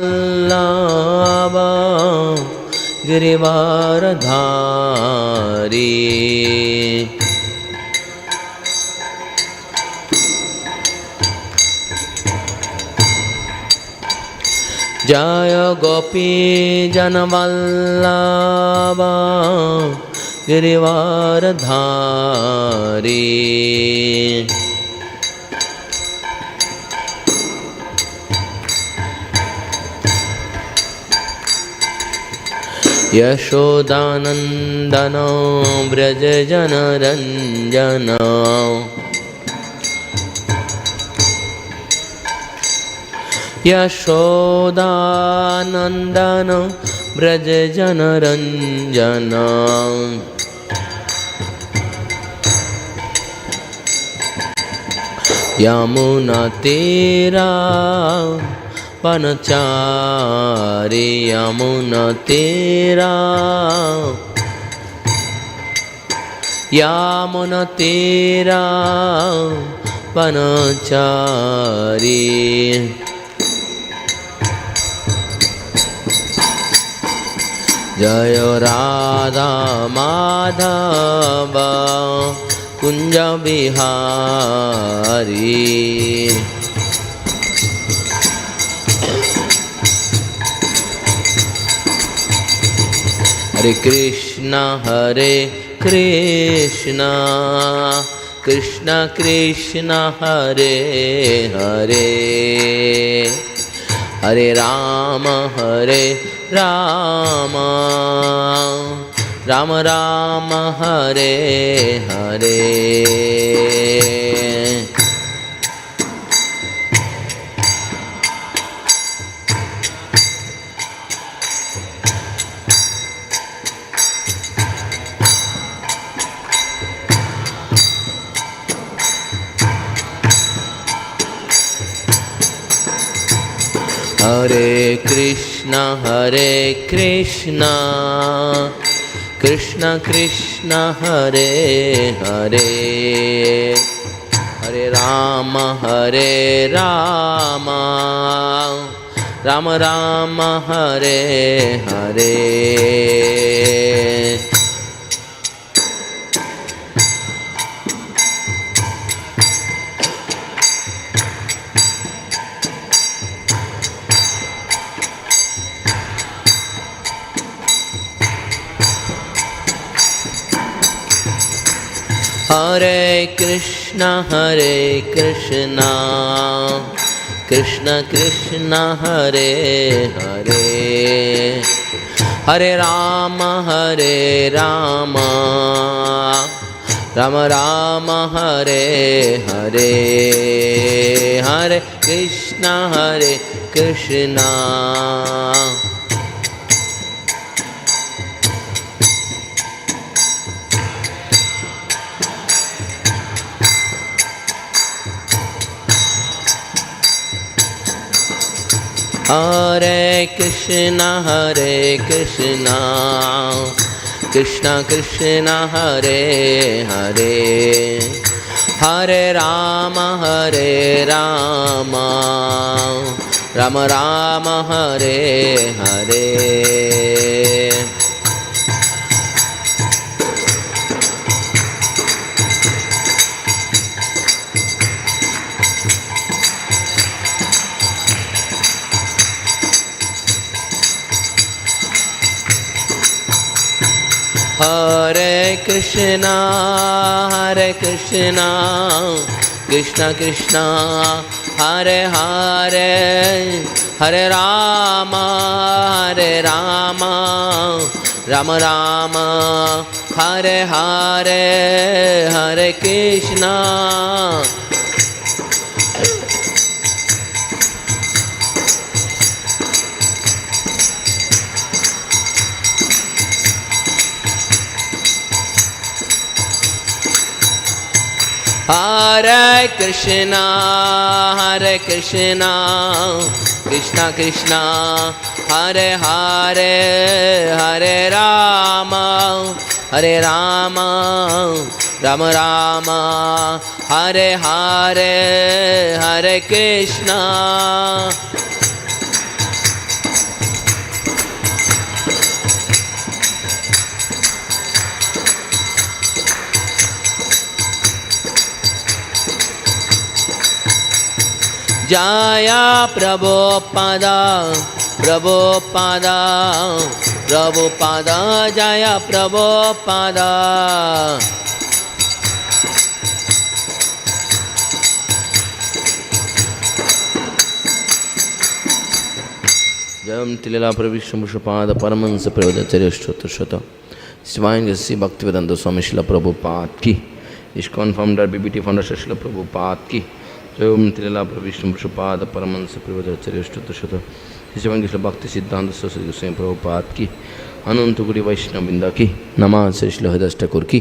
वल्लभा गिरिवारधारी जय गोपी जनवल्लभा गिरिवारधारी यशोदानंदन व्रज जनरंजन यशोदानंदन व्रज जनरंजन यमुना तीरा वनचारी यमुना तीरा यमुना तीरा वनचारी जय राधा माधव कुंज बिहारी हरे कृष्णा कृष्णा कृष्णा हरे हरे हरे राम राम राम हरे हरे हरे कृष्णा कृष्णा कृष्णा हरे हरे हरे राम राम राम हरे हरे हरे कृष्णा कृष्णा कृष्णा हरे हरे हरे राम राम राम हरे हरे हरे कृष्णा हरे Krishna Krishna Krishna Hare Hare Hare Ram Ram Ram Hare Hare Hare Krishna Krishna Krishna Hare Hare Hare Ram Ram Ram Hare Hare Hare Krishna Hare Krishna, Krishna Krishna, Hare Hare, Hare Rama, Hare Rama, Rama Rama, Hare Hare, Hare Krishna. Jaya Prabhupada, Prabhupada, Prabhupada, Jaya Prabhupada. Jayam Tilila Pravishnamushapad Paramansa Pravadacharya Shata Divine Gasi Bhaktivedanta Swami Srila Prabhupada ki ISKCON founder BBT founder Srila Prabhupada ki Jayam Tilila Pravishnamushapad Paramansa Pravadacharya Shata Divine Gasi Bhakti Siddhanta Saraswati Goswami Prabhupada ki Anantaguri Vaishnavrinda ki Namaste Srila Hridayas Thakur ki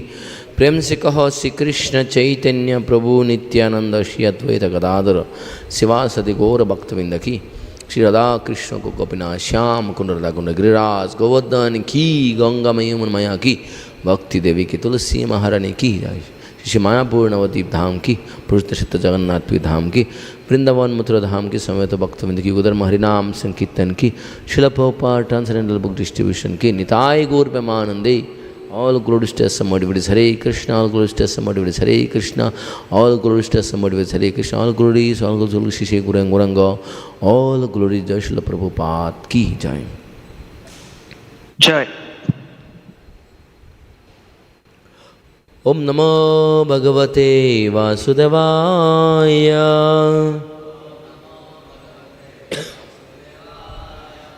प्रेम से कहो श्री कृष्ण चैतन्य प्रभु नित्यानंद श्री अद्वैत गदाधर शिवासदि गौर भक्तविंद की श्री राधा कृष्ण को गोपीनाथ श्याम कुंड राधा कुंड गिरिराज गोवर्धन की गंगा की भक्ति देवी की तुलसी महारानी की जय श्री मायापुर नवदीप धाम की पुरुष जगन्नाथ धाम की वृंदावन मथुरा धाम की समेत भक्तविंद की उधर हरिनाम संकीर्तन की शिला प्रभुपाद ट्रांसलेंडल बुक डिस्ट्रीब्यूशन की निताय गौर प्रेमानंदे all glories to somebody with Hare Krishna, all glories to somebody with Hare Krishna, all glories to somebody with Hare Krishna, all glories to Shri Guranga, all glories to Srila Prabhupada ki jai. Jai. Om Namo Bhagavate Vasudevaya.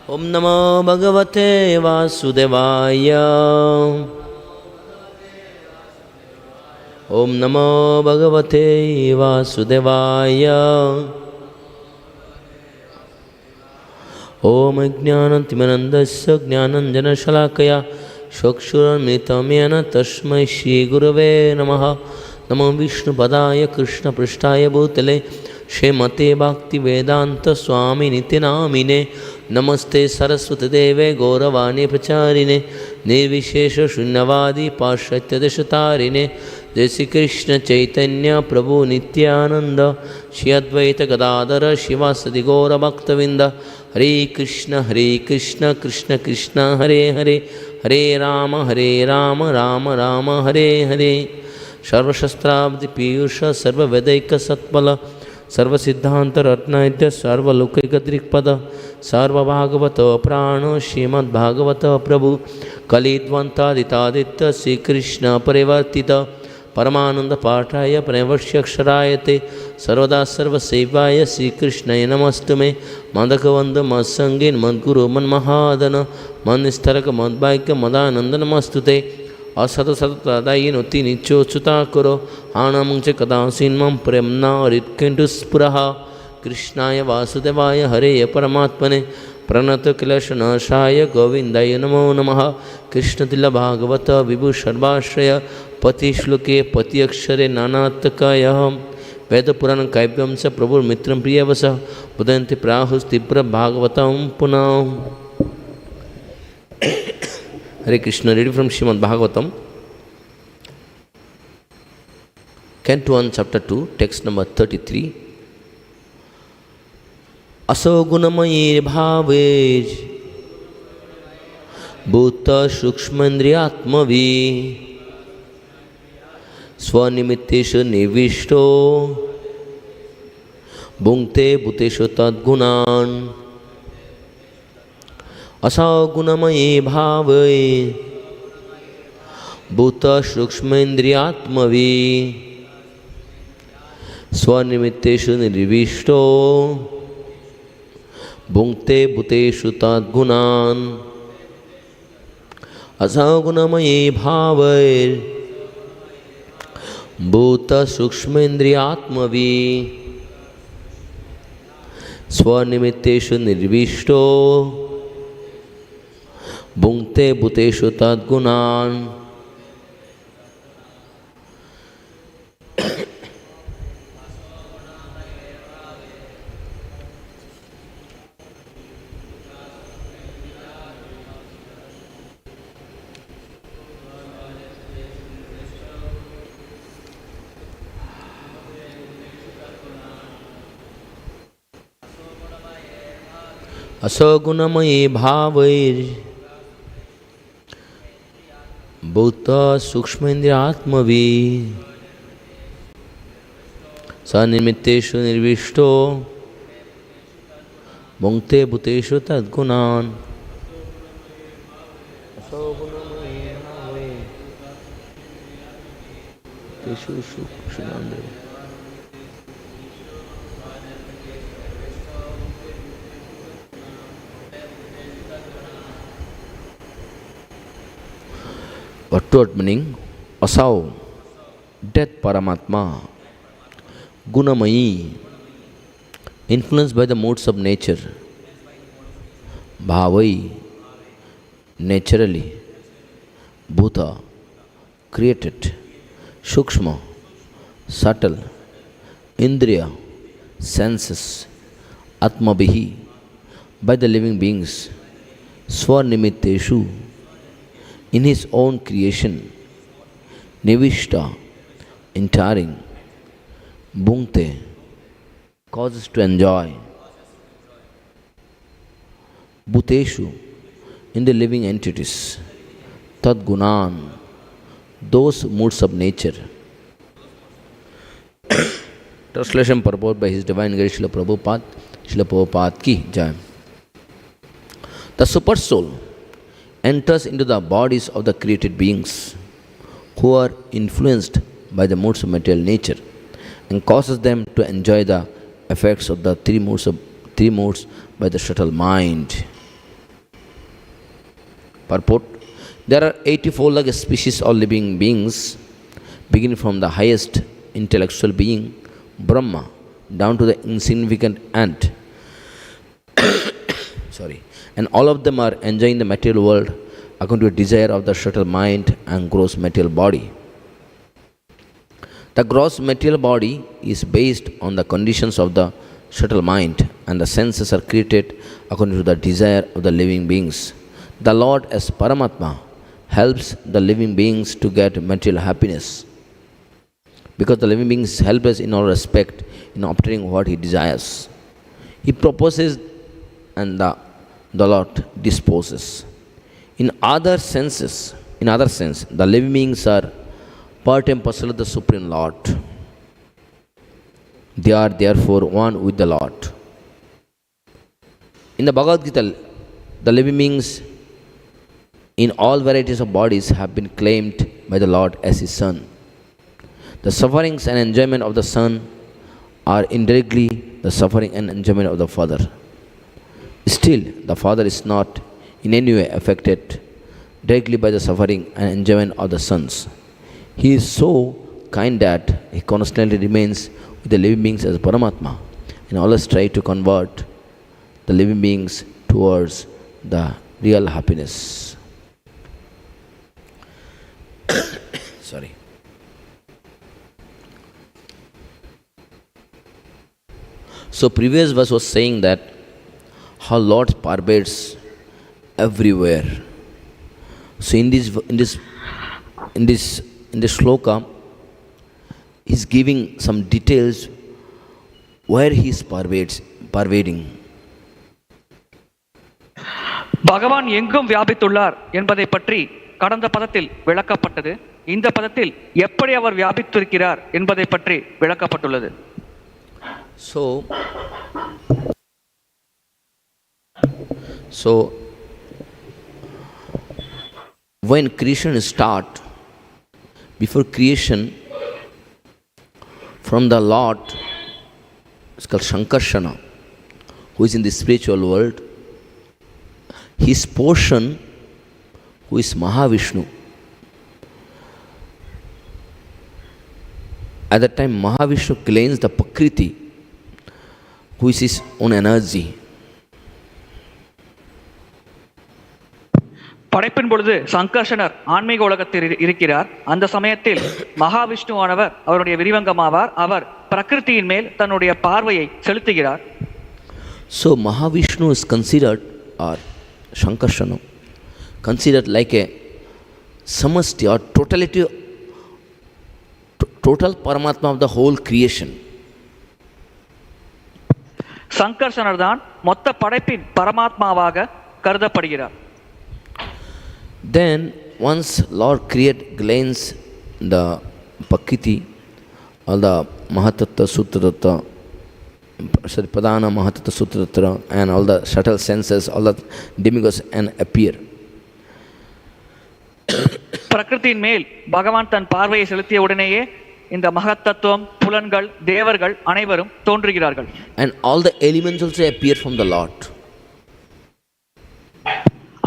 Om Namo Bhagavate Vasudevaya. Om Namo Bhagavate Vasudevaya. Om Jnanantimanandasya Jnananjana Shalakaya Shokshuramitamena Tasmai Shri Gurave Namaha. Namo Vishnu Padaya Krishna Prishtaya Bhutale Shemate Bhakti Vedanta Swami Nitinamine. Namaste Saraswati Deve Gauravani Pracharine Nirviṣṭo Shunyavadi Paśhatya Deshatarine Jai Shri Krishna Chaitanya Prabhu Nityananda Shri Advaita Gadadhara Shivasadi Gaura Bhaktavinda Hare Krishna Krishna Krishna Hare Hare Hare Rama Rama Rama Hare Hare Sarva Shastrabdi Piyusha Sarva Vedaika Satpala Sarva Siddhanta Ratnaitya Sarva Lokaika Drikpada Sarva Bhagavata Prana Srimad Bhagavata Prabhu Kalidvanta Ditaditya Sri Krishna Parivartita Paramananda Pataya Pranavashyaksharayate Sarvada Sarva Sevaya Sri Krishna Namastume Mandakavanda Masangin Madguru Manmahadana Manistaraka Madbaika Madananda Namastute Asata Satadayinoti Nicho Chutakuro Anamungche Kadasinmam Premna Ritkentus Puraha Krishnaya Vasudevaya Hare Paramatmane Pranata Kilashana Govindaya Namo Namaha Krishna Tila Bhagavata Vibhu Sharvashraya Pati Shluke Pati Akshare Nanatakayaham Veda Purana Kaipyam Sa Prabhu Mitram Priyavasa Budanti Prahus Tibra Bhagavatam Punam. Hare Krishna, reading from Srimad Bhagavatam, Canto 1, Chapter 2, text number 33. Asau guṇamayair bhāvair bhūta-sūkṣmendriyātmabhiḥ sva-nirmiteṣu nirviṣṭo bhūteṣu tad-guṇān asau guṇamayair bhāvair bhūta-sūkṣmendriyātmabhiḥ sva-nirmiteṣu nirviṣṭo bhūteṣu tad-guṇān asau guṇamayair bhāvair bhūta-sūkṣmendriyātmabhiḥ sva-nirmiteṣu nirviṣṭo bhūteṣu tad-guṇān. Asau guṇamayair bhāvair bhūta-sūkṣmendriyātmabhiḥ sva-nirmiteṣu nirviṣṭo bhuṅkte bhūteṣu tad-guṇān. Asau guṇa-mayaiḥ bhūteṣu sūkṣmendriyātmabhiḥ. What word meaning? Asau, death Paramatma, guṇa-mayaiḥ, influenced by the modes of nature, bhāvair, naturally, bhūta, created, sūkṣma, subtle, indriya, senses, ātmabhiḥ, by the living beings, sva-nirmiteṣu, in his own creation, nirviṣṭo, entering, bhuṅkte, causes to enjoy, bhūteṣu, in the living entities, tad-guṇān, those moods of nature. Translation purport by His Divine Grace Srila Prabhupada ki Jai. The Supersoul enters into the bodies of the created beings who are influenced by the modes of material nature and causes them to enjoy the effects of the three modes by the subtle mind. Purport. There are 84 species of living beings, beginning from the highest intellectual being, Brahmā, down to the insignificant ant. And all of them are enjoying the material world according to the desire of the subtle mind and gross material body. The gross material body is based on the conditions of the subtle mind, and the senses are created according to the desire of the living beings. The Lord, as Paramatma, helps the living beings to get material happiness, because the living being is helpless in all respect in obtaining what he desires. He proposes and the Lord disposes. In other sense, the living beings are part and parcel of the Supreme Lord. They are therefore one with the Lord. In the Bhagavad-gītā, the living beings in all varieties of bodies have been claimed by the Lord as His Son. The sufferings and enjoyment of the Son are indirectly the suffering and enjoyment of the Father. Still, the Father is not in any way affected directly by the suffering and enjoyment of the sons. He is so kind that He constantly remains with the living beings as Paramatma and always tries to convert the living beings towards the real happiness. So previous verse was saying that how Lord pervades everywhere. So in this shloka, He's giving some details where He is pervading. பகவான் எங்கும் வியாபித்துள்ளார் என்பதை பற்றி கடந்த பதத்தில் விளக்கப்பட்டது. இந்த பதத்தில் எப்படி அவர் வியாபித்திருக்கிறார் என்பதை பற்றி விளக்கப்பட்டுள்ளது. So when creation starts, before creation, from the Lord, it's called Shankarshana, who is in the spiritual world, his portion, who is Mahavishnu. At that time, Mahavishnu cleans the Prakriti, who is his own energy. படைப்பின் பொழுது சங்கர்ஷனர் ஆன்மீக உலகத்தில் இருக்கிறார். அந்த சமயத்தில் மகாவிஷ்ணுவானவர் அவருடைய விரிவங்கமாவார். அவர் பிரகிருதியின் மேல் தன்னுடைய பார்வையை செலுத்துகிறார். So Mahavishnu is considered, or Shankarshana, considered like a samasti or totality, total Paramatma of the whole creation. சங்கர்ஷனர் தான் மொத்த படைப்பின் பரமாத்மாவாக கருதப்படுகிறார். Then once Lord cleans the Prakriti, all the Mahatattva, Suttatattva, sorry, Pradhana, Mahatata, Sutratra, and all the subtle senses, all the demigods and appear. பிரகிருதியின் மேல் பகவான் தன் பார்வையை செலுத்திய உடனேயே இந்த மகத்தத்துவம், புலன்கள், தேவர்கள் அனைவரும் தோன்றுகிறார்கள். And all the elements also appear from the Lord.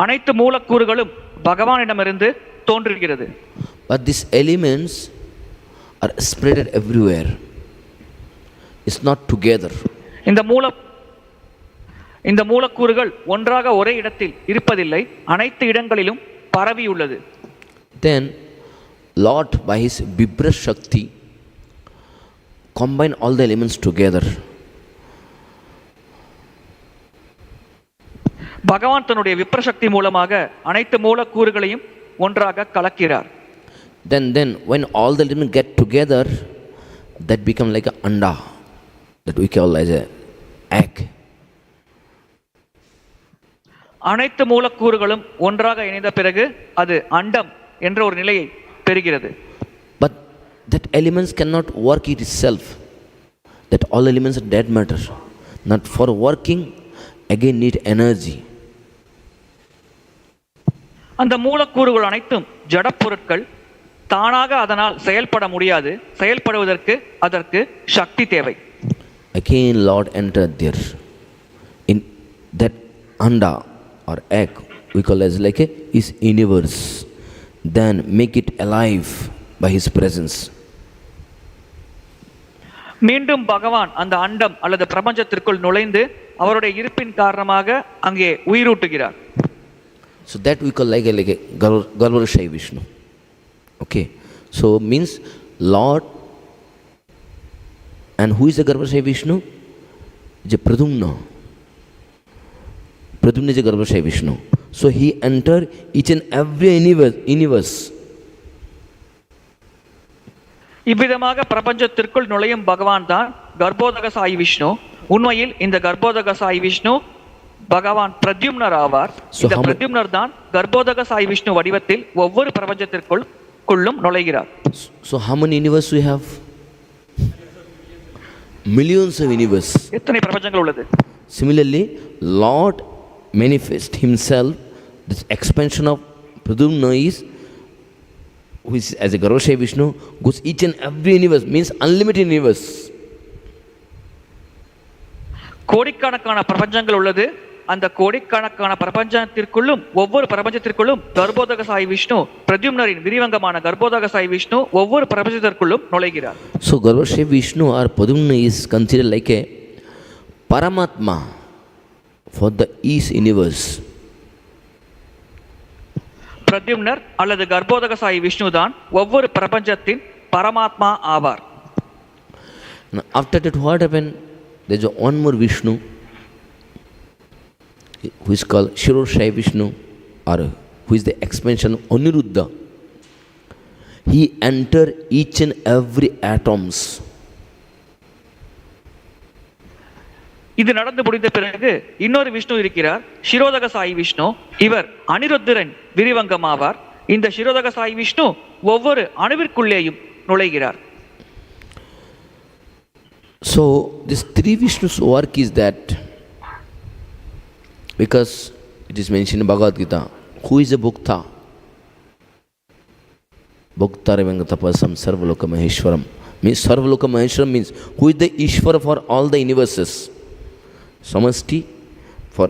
அனைத்து மூலக்கூறுகளும் பகவானிடமிருந்து தோன்றுகிறது. But these elements are spread everywhere. It's not together. இந்த மூலக்கூறுகள் ஒன்றாக ஒரே இடத்தில் இருப்பதில்லை, அனைத்து இடங்களிலும் பரவி உள்ளது. Then Lord by his Vibra Shakti combine all the elements together. பகவான் தன்னுடைய விப்ரசக்தி மூலமாக அனைத்து மூலக்கூறுகளையும் ஒன்றாக கலக்கிறார். Then when all the elements get together, that become like an anda, that we call as a egg. அனைத்து மூலக்கூறுகளும் ஒன்றாக இணைந்த பிறகு அது அண்டம் என்ற ஒரு நிலையை பெறுகிறது. But that elements cannot work it itself. That all elements are dead matter. Not for working, again need energy. அந்த மூலக்கூறுகள் அனைத்தும் ஜட பொருட்கள், தானாக அதனால் செயல்பட முடியாது. செயல்படுவதற்கு அதற்கு சக்தி தேவை. Again Lord entered there. In that anda or egg, we call as like a is universe. Then make it alive by his presence. மீண்டும் பகவான் அந்த அண்டம் அல்லது பிரபஞ்சத்திற்குள் நுழைந்து அவருடைய இருப்பின் காரணமாக அங்கே உயிரூட்டுகிறார். So that we call like a Garbhashai Vishnu. Okay, so means Lord, and who is the Garbhashai Vishnu? It's a Pradyumna. Pradyumna is a Garbhashai Vishnu. So he entered each and every universe. இவ்விதமாக பிரபஞ்சத்திற்குள் நுழையும் பகவான் தான் கர்ப்போதக சாயி விஷ்ணு. உண்மையில் இந்த கர்ப்போதக சாயி விஷ்ணு பகவான் பிரத்யும்னர் ஆவார். இந்த பிரத்யும்னர் தான் கர்ப்போதக சாயி விஷ்ணு வடிவத்தில் ஒவ்வொரு பிரபஞ்சத்திற்குள்ளும் நுழைகிறார். So how many universe we have? Millions of universe. எத்தனை பிரபஞ்சங்கள் உள்ளது? Similarly, Lord manifest himself. This expansion of Pradyumna is, who is as a Garbhashai Vishnu, goes each and every universe, means unlimited universe. கோடிக்கணக்கான பிரபஞ்சங்கள் உள்ளது. அந்த கோடிக்கணக்கான பிரபஞ்சத்திற்குள்ளும் ஒவ்வொரு பிரபஞ்சத்திற்குள்ளும் கர்ப்போதக சாயி விஷ்ணு, பிரத்யும்னரின் விரிவங்கமான கர்ப்போதக சாயி விஷ்ணு ஒவ்வொரு பிரபஞ்சத்திற்குள்ளும் நுழைகிறார். So Garbhashai Vishnu or Pradyumna is considered like a Paramatma for the East universe. பிரத்யும்னர் அல்லது கர்ப்போதக சாயி விஷ்ணு தான் ஒவ்வொரு பிரபஞ்சத்தின் பரமாத்மா ஆவார். After that what happened? There is one more Vishnu who is called Shiroshai Vishnu, or who is the expansion of Aniruddha. He entered each and every atoms. இது நடந்து முடிந்த பிறகு இன்னொரு விஷ்ணு இருக்கிறார், ஷிரோதக சாயி விஷ்ணு. இவர் அனிருத்தரின் விரிவங்கமாவார். இந்த ஷிரோதக சாயி விஷ்ணு ஒவ்வொரு அணுவிற்குள்ளேயும் நுழைகிறார். So this three Vishnus work is that, because it is mentioned in Bhagavad-gītā, who is a bhukta? Bhukta-revanga-tapasam sarvaloka-maheshwaram. Means sarvaloka-maheshwaram means who is the Ishvara for all the universes. Samasti for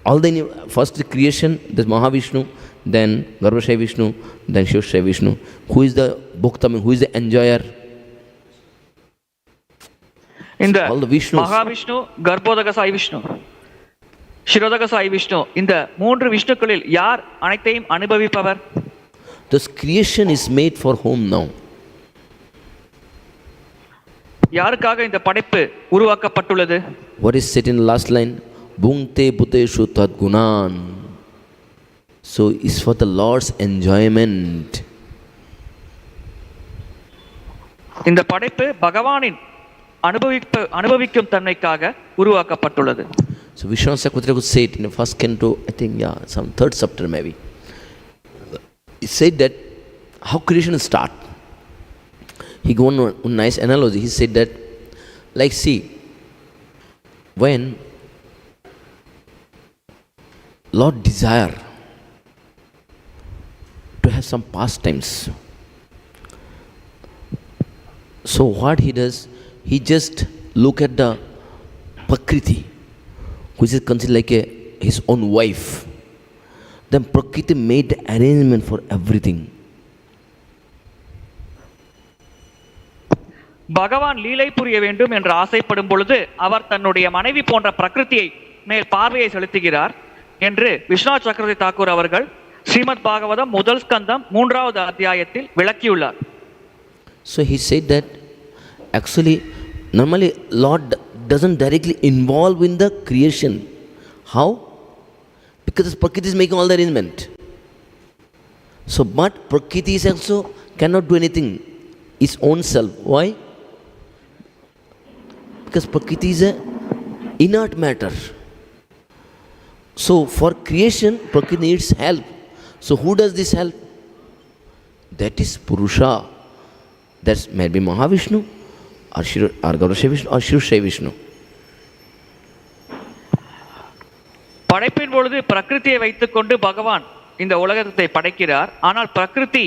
all the first creation, this Mahavishnu, then Garbhashai Vishnu, then Shiroshai Vishnu. Who is the bhukta? Who is the enjoyer? இந்த மகாவிஷ்ணு, கர்ப்போதக சாயி விஷ்ணு, ஷிரோதக சாயி விஷ்ணு, இந்த மூன்று விஷ்ணுக்களில் யார் அனைத்தையும் அனுபவிப்பவர்? This creation is made for whom now? யாருக்காக இந்த படைப்பு உருவாக்கப்பட்டுள்ளது? What is said in the last line? Bhuṅkte bhūteṣu tad-guṇān. So it's for the Lord's enjoyment. இந்த படைப்பு பகவானின் அனுபவிக்கும் தன்மைக்காக உருவாக்கப்பட்டுள்ளது. So Vishwanath Chakravarti could say it in the first canto, I think, some third chapter maybe. He said that how creation start. He gave one nice analogy. He said that, like, see, when Lord desire to have some pastimes, so what he does, he just look at the Prakriti, which is considered like his own wife. Then Prakriti made the arrangement for everything. பகவான் லீலை புரிய வேண்டும் என்று ஆசைப்படும் பொழுது அவர் தன்னுடைய மனைவி போன்ற பிரகிருதியை மேல் பார்வையை செலுத்துகிறார் என்று விஸ்வநாத் சக்கரவர்த்தி தாக்கூர் அவர்கள் ஸ்ரீமத் பாகவதம் முதல் ஸ்கந்தம் 3வது அத்தியாயத்தில் விளக்கியுள்ளார். So he said that actually normally Lord doesn't directly involve in the creation. How? Because Prakriti is making all the arrangement. So but Prakriti is also cannot do anything its own self. Why? Because Prakriti is a inert matter. So for creation, Prakriti needs help. So who does this help? That is Purusha. That's maybe Mahavishnu or Gaurasya Vishnu or Shirshaya Vishnu. படைப்பின் பொழுது பிரகிருதியை வைத்துக்கொண்டு பகவான் இந்த உலகத்தை படைக்கிறார். ஆனால் பிரகிருதி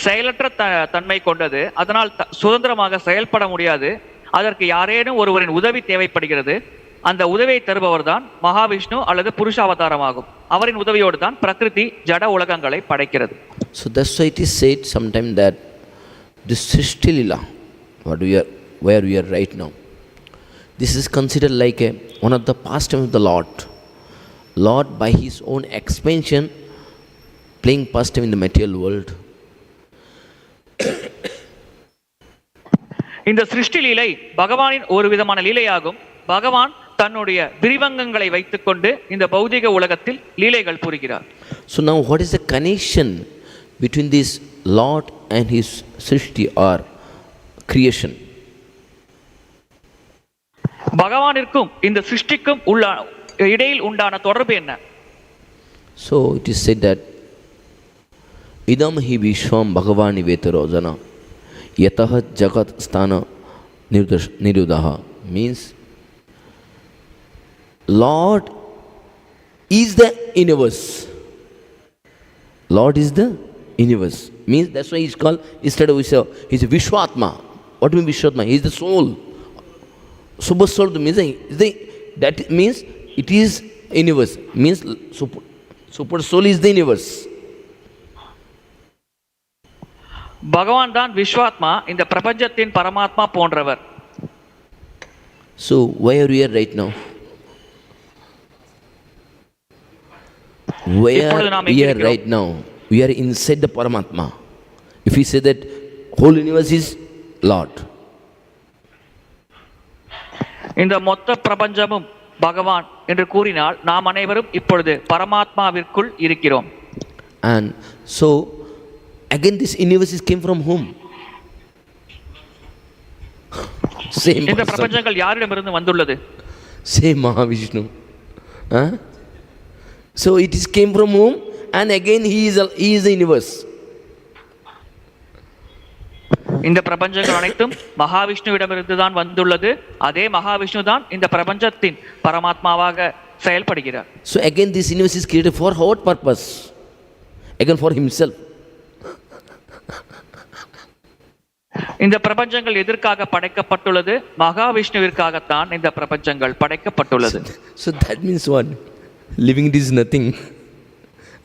செயலற்ற தன்மை கொண்டது. அதனால் சுதந்திரமாக செயல்பட முடியாது. அதற்கு யாரேனும் ஒருவரின் உதவி தேவைப்படுகிறது. அந்த உதவியை தருபவர் தான் மகாவிஷ்ணு அல்லது புருஷாவதாரமாகும். அவரின் உதவியோடு தான் பிரகிருதி ஜட உலகங்களை படைக்கிறது. So that's why it is said sometime that this Srishti Lila, where we are right now, this is considered like one of the pastimes of the Lord. Lord by his own expansion playing pastime in the material world. இந்த சிருஷ்டி லீலை பகவானின் ஒரு விதமான லீலையாகும். பகவான் தன்னுடைய விரிவங்கங்களை வைத்துக்கொண்டு இந்த பௌதிக உலகத்தில் லீலைகள் புரிகிறார். So now what is the connection between this Lord and his Srishti or creation? பகவானிற்கும் இந்த சிருஷ்டிக்கும் இடையில் உண்டான தொடர்பு என்ன? So it is said that idam hi vishwam bhagavani vetarojana yatah jagat sthana nirudaha, means Lord is the universe. Lord is the universe. Means that's why he's called, instead of he's a Vishwatma. What do you mean Vishwatma? He is the soul. Supersoul means that means it is universe. Means Supersoul is the universe. பகவான் தான் விஸ்வாத்மா, இந்த பிரபஞ்சத்தின் பரமாத்மா போன்றவர். So why are we here right now? Where we are right now, we are inside the Paramatma. If we say that whole universe is Lord, இந்த மொத்த பிரபஞ்சமும் பகவான் என்று கூறினால் நாம் அனைவரும் இப்பொழுது பரமாத்மாவிற்குள் இருக்கிறோம். And so again this universe came from whom? Same இந்த பிரபஞ்சங்கள் யாரிடமிருந்து வந்துள்ளது? Same Mahavishnu. So it is came from whom? And again he is the universe. இந்த பிரபஞ்சங்கள் அனைத்தும் மகாவிஷ்ணுவிடமிருந்து தான் வந்துள்ளது. அதே மகாவிஷ்ணு தான் இந்த பிரபஞ்சத்தின் பரமாத்மாவாக செயல்படுகிறார். So again this universe is created for what purpose? Again for himself. இந்த பிரபஞ்சங்கள் எதற்காக படைக்கப்பட்டுள்ளது? மகாவிஷ்ணுவிற்காகத்தான் இந்த பிரபஞ்சங்கள் படைக்கப்பட்டுள்ளது. So that means what? Living is nothing.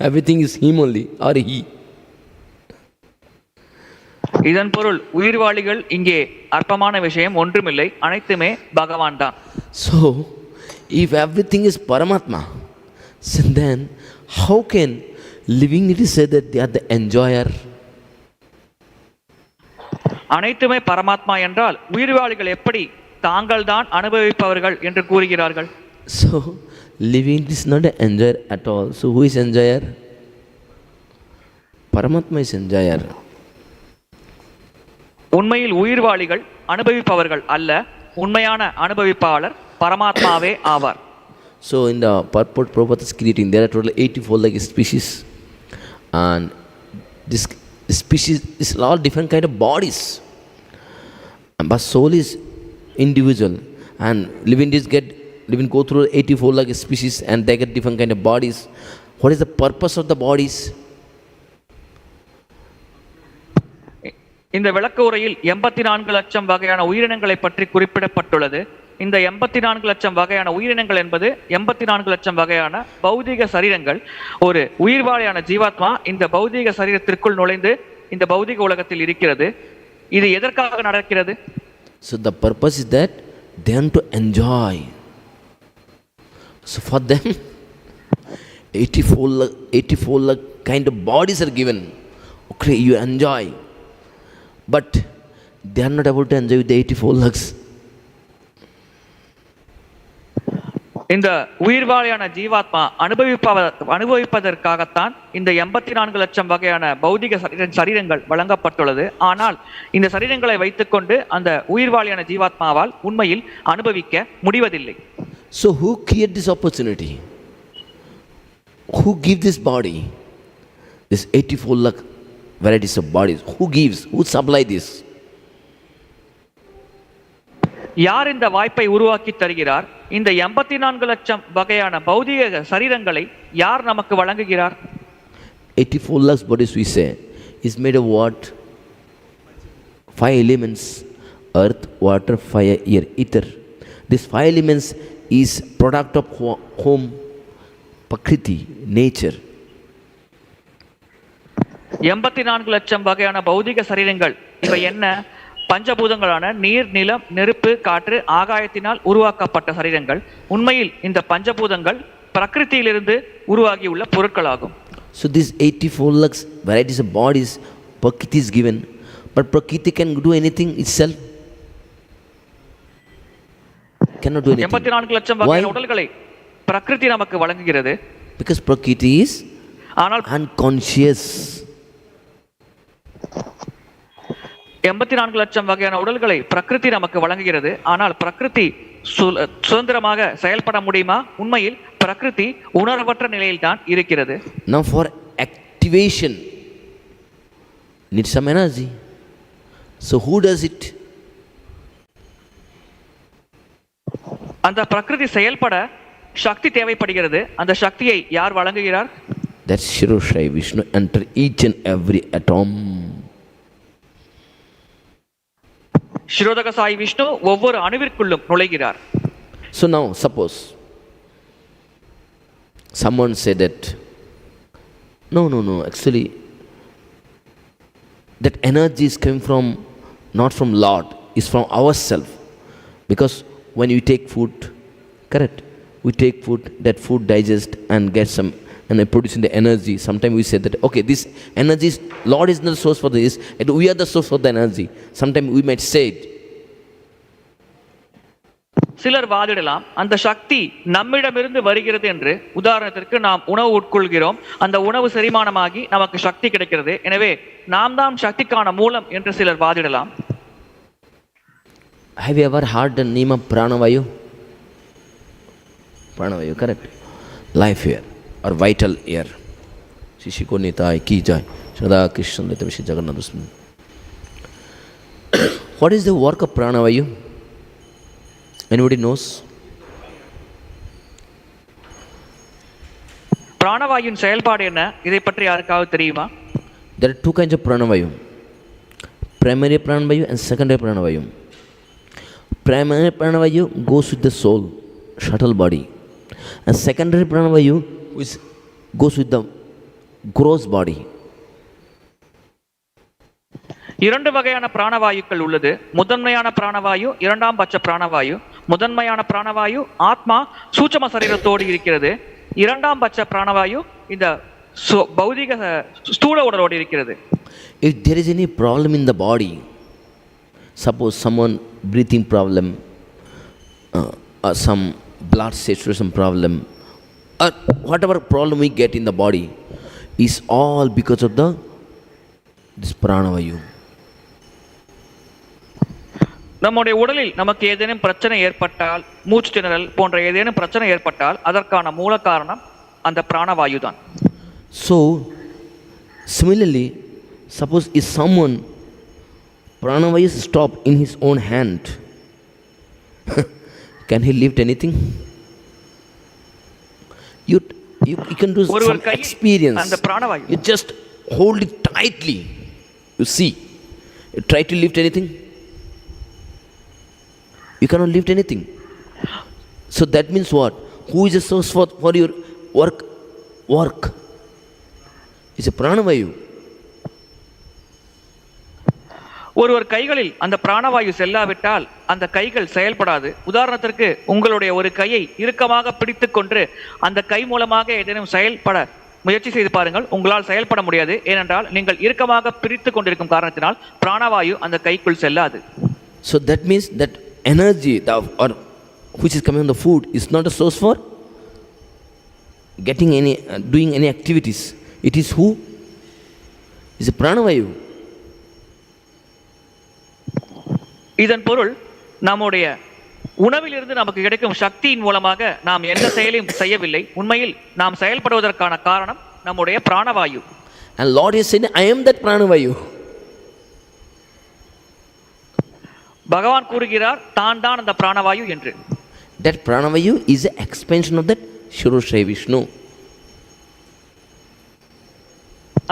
Everything is him only or he. இதன் பொருள் உயிர்வாளிகள் இங்கே அற்பமான விஷயம் ஒன்றுமில்லை, அனைத்துமே பகவான் தான். So if everything is Paramatma, then how can living entities say that they are the enjoyer? அனைத்துமே பரமாத்மா என்றால் உயிர்வாளிகள் எப்படி தாங்கள் தான் அனுபவிப்பவர்கள் என்று கூறுகிறார்கள்? So living is not an enjoyer at all. So who is enjoyer? Paramatma is enjoyer. உண்மையில் உயிர்வாளிகள் அனுபவிப்பவர்கள் அல்ல, உண்மையான அனுபவிப்பாளர் பரமாத்மாவே ஆவார். So in the Purport Prabhupada is creating, there are total 84 like species, and this species is all different kind of bodies, but soul is individual, and living entities get even go through 84 lakh species and they get different kind of bodies. What is the purpose of the bodies? இந்த விளக்க உரையில் 84 லட்சம் வகையான உயிரினங்களை பற்றி குறிப்பிடப்பட்டுள்ளது. இந்த 84 லட்சம் வகையான உயிரினங்கள் என்பது 84 லட்சம் வகையான பௌதிக சரீரங்கள். ஒரு உயிர்வாழியான ஜீவாத்மா இந்த பௌதிக சரீரத்திற்குள் நுழைந்து இந்த பௌதிக உலகத்தில் இருக்கிறது. இது எதற்காக நடக்கிறது? So the purpose is that they want to enjoy. So for them 84 lakh kind of bodies are given. Okay, you enjoy. But they are not able to enjoy with the 84 lakhs. இந்த உயிர்வாழியான ஜீவாத்மா அனுபவிப்பதற்காகத்தான் இந்த 84 லட்சம் வகையான பௌதிக சரீரங்கள் வழங்கப்பட்டுள்ளது. ஆனால் இந்த சரீரங்களை வைத்துக்கொண்டு அந்த உயிர்வாழியான ஜீவாத்மாவால் உண்மையில் அனுபவிக்க முடிவதில்லை. So who create this opportunity? Who give this body? This 84 lakh varieties of bodies. Who gives? Who supply this? யார் இந்த வாய்ப்பை உருவாக்கி தருகிறார்? இந்த 84 லட்சம் வகையான பௌதிக சரீரங்களை யார் நமக்கு வழங்குகிறார்? 84 lakhs bodies we say is made of what? 5 elements: earth, water, fire, air, ether. These 5 elements is product of home, Prakriti, nature. 84 லட்சம் வகையான பௌதிக சரீரங்கள் இவை என்ன? பஞ்சபூதங்களான நீர், நிலம், நெருப்பு, காற்று, ஆகாயத்தினால் உருவாக்கப்பட்ட சரீரங்கள். உண்மையில் இந்த பஞ்சபூதங்கள் பிரகிருதியிலிருந்து உருவாகியுள்ள பொருட்களாகும். So these 84 lakhs varieties of bodies, Prakriti is given, but Prakriti can do anything itself? Cannot do anything. 84 லட்சம் வகையான உடல்களை பிரகிருதி நமக்கு வழங்குகிறது. Because Prakriti is unconscious. 84 லட்சம் வகையான உடல்களை பிரகிருதி நமக்கு வழங்குகிறது. ஆனால் பிரகிருதி சுதந்திரமாக செயல்பட முடியுமா? உண்மையில் பிரகிருதி உணர்வற்ற நிலையில் தான் இருக்கிறது. Now for activation need some energy. So who does it? அந்த பிரகிருதி செயல்பட சக்தி தேவைப்படுகிறது. அந்த சக்தியை யார் வழங்குகிறார்? That Shiroshai Vishnu enter each and every atom. Shirodaka Sai Vishnu ஒவ்வொரு அணுவிற்குள்ளும் நுழைகிறார். So now suppose someone said that no actually that energy is coming from not from Lord, is from ourselves. Because when you take food, correct, we take food, that food digests and gets some and producing the energy. Sometimes we say that okay, this energy is Lord is not the source for this, and we are the source for the energy. Sometimes we might say it. சிலர் வாதிடலாம் அந்த சக்தி நம்மிடமிருந்து வருகிறது என்று. உதாரணத்திற்கு நாம் உணவு உட்கொள்கிறோம், அந்த உணவு செரிமானமாகி நமக்கு சக்தி கிடைக்கிறது, எனவே நாம் தான் சக்திக்கான மூலம் என்று சிலர் வாதிடலாம். Have you ever heard the name of Pranavayu? Pranavayu, correct? Life air or vital air. Shishiko Nitai Ki Jai. Shraddha Krishna Nitya Jagannath. What is the work of Pranavayu? Anybody knows? பிராணவாயுவின் செயல்பாடு என்ன? இதை பற்றி யாருக்காவது தெரியுமா? There are two kinds of Pranavayu. Primary Pranavayu and secondary Pranavayu. Primary Pranavayu goes with the soul, subtle body. And secondary Pranavayu goes with the gross body. இரண்டு வகையான பிராணவாயுக்கள் உள்ளது. முதன்மையான பிராணவாயு, இரண்டாம் பட்ச பிராணவாயு. முதன்மையான பிராணவாயு ஆத்மா சூட்சும சரீரத்தோடு இருக்கிறது. இரண்டாம் பட்ச பிராணவாயு இந்த பௌதிக ஸ்தூல உடலோடு இருக்கிறது. If there is any problem in the body, suppose someone breathing problem, or some blood saturation problem, or whatever problem we get in the body, is all because of this pranavayu. நம்முடைய உடலில் நமக்கு ஏதேனும் பிரச்சனை ஏற்பட்டால், மூச்சு திணறல் போன்ற ஏதேனும் பிரச்சனை ஏற்பட்டால் அதற்கான மூல காரணம் அந்த பிராணவாயு தான். So similarly, suppose if someone pranavayu is stopped in his own hand, can he lift anything? You can do some experience. அந்த பிராணவாயு You just hold it tightly. You see. You try to lift anything. You cannot lift anything. So that means what? Who is the source for your work? It's a pranavayu. ஒருவர் கைகளில் அந்த பிராணவாயு செல்லாவிட்டால் அந்த கைகள் செயல்படாது. உதாரணத்திற்கு உங்களுடைய ஒரு கையை இறுக்கமாக பிடித்து கொண்டு அந்த கை மூலமாக ஏதேனும் செயல்பட முயற்சி செய்து பாருங்கள். உங்களால் செயல்பட முடியாது. ஏனென்றால் நீங்கள் இறுக்கமாக பிடித்து கொண்டிருக்கும் காரணத்தினால் பிராணவாயு அந்த கைக்குள் செல்லாது. So that means that energy or which is coming on the food is not a source for getting any doing any activities. It is who? Is a pranavayu. இதன் பொருள் நம்முடைய உணவிலிருந்து நமக்கு கிடைக்கும் சக்தியின் மூலமாக நாம் எந்த செயலையும் செய்யவில்லை. உண்மையில் நாம் செயல்படுவதற்கான காரணம் நம்முடைய பிராணவாயு. And Lord is saying, I am that pranavayu. பகவான் கூறுகிறார் தான் தான் அந்த பிராணவாயு என்று. That pranavayu is an expansion of that Shirosha Vishnu.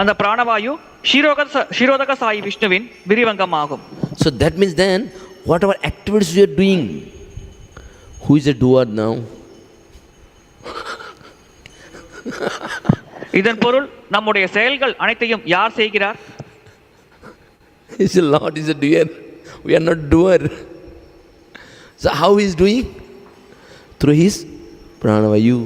அந்த பிராணவாயு ஷிரோதக சாயி விஷ்ணுவின் விரிவங்கமாகும். So that means then whatever activities you are doing, who is the doer now? இதன் பொருள் நம்முடைய செயல்கள் அனைத்தையும் யார் செய்கிறார்? Is the Lord is a doer. We are not doer. So how he is doing? Through his pranavayu.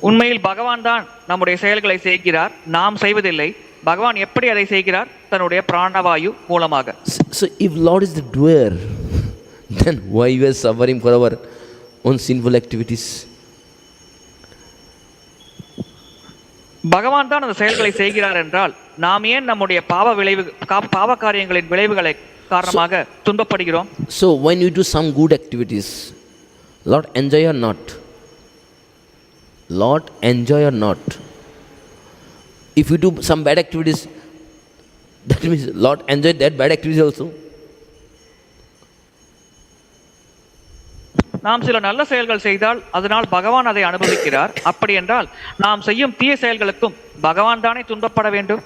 உண்மையில் பகவான் தான் நம்முடைய செயல்களை செய்கிறார், நாம் செய்வதில்லை. பகவான் எப்படி அதை செய்கிறார்? தன்னுடைய பிராணவாயு மூலமாக. So if Lord is the doer, then why we are suffering for our own sinful activities? பகவான் தான் அந்த செயல்களை செய்கிறார் என்றால் நாம் ஏன் நம்முடைய பாவ காரியங்களின் விளைவுகளை காரணமாக துன்பப்படுகிறோம்? So when you do some good activities, Lord enjoy or not? Lord enjoy or not? If you do some bad activities, that means Lord enjoy that bad activities also. நாம் சில நல்ல செயல்கள் செய்தால் அதனால் பகவான் அதை அனுபவிக்கிறார். அப்படி என்றால் நாம் செய்யும் தீய செயல்களுக்கும் பகவான் தானே துன்பப்பட வேண்டும்.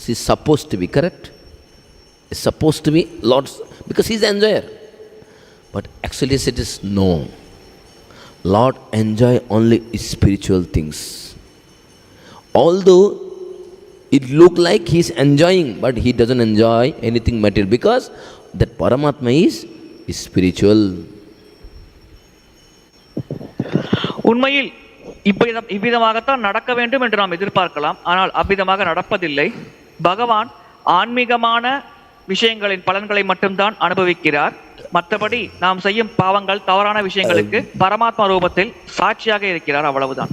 She is supposed to be correct. It's supposed to be Lord's, because he is the enjoyer. But actually it is no. Lord enjoy only spiritual things. Although it look like he is enjoying, but he doesn't enjoy anything material, because that Paramatma is spiritual. உண்மையில் இவ்விதமாகத்தான் நடக்க வேண்டும் என்று நாம் எதிர்பார்க்கலாம். ஆனால் அவ்விதமாக நடப்பதில்லை. பகவான் ஆன்மீகமான விஷயங்களின் பலன்களை மட்டும்தான் அனுபவிக்கிறார். மற்றபடி நாம் செய்யும் பாவங்கள், தவறான விஷயங்களுக்கு பரமாத்மா ரூபத்தில் சாட்சியாக இருக்கிறார், அவ்வளவுதான்.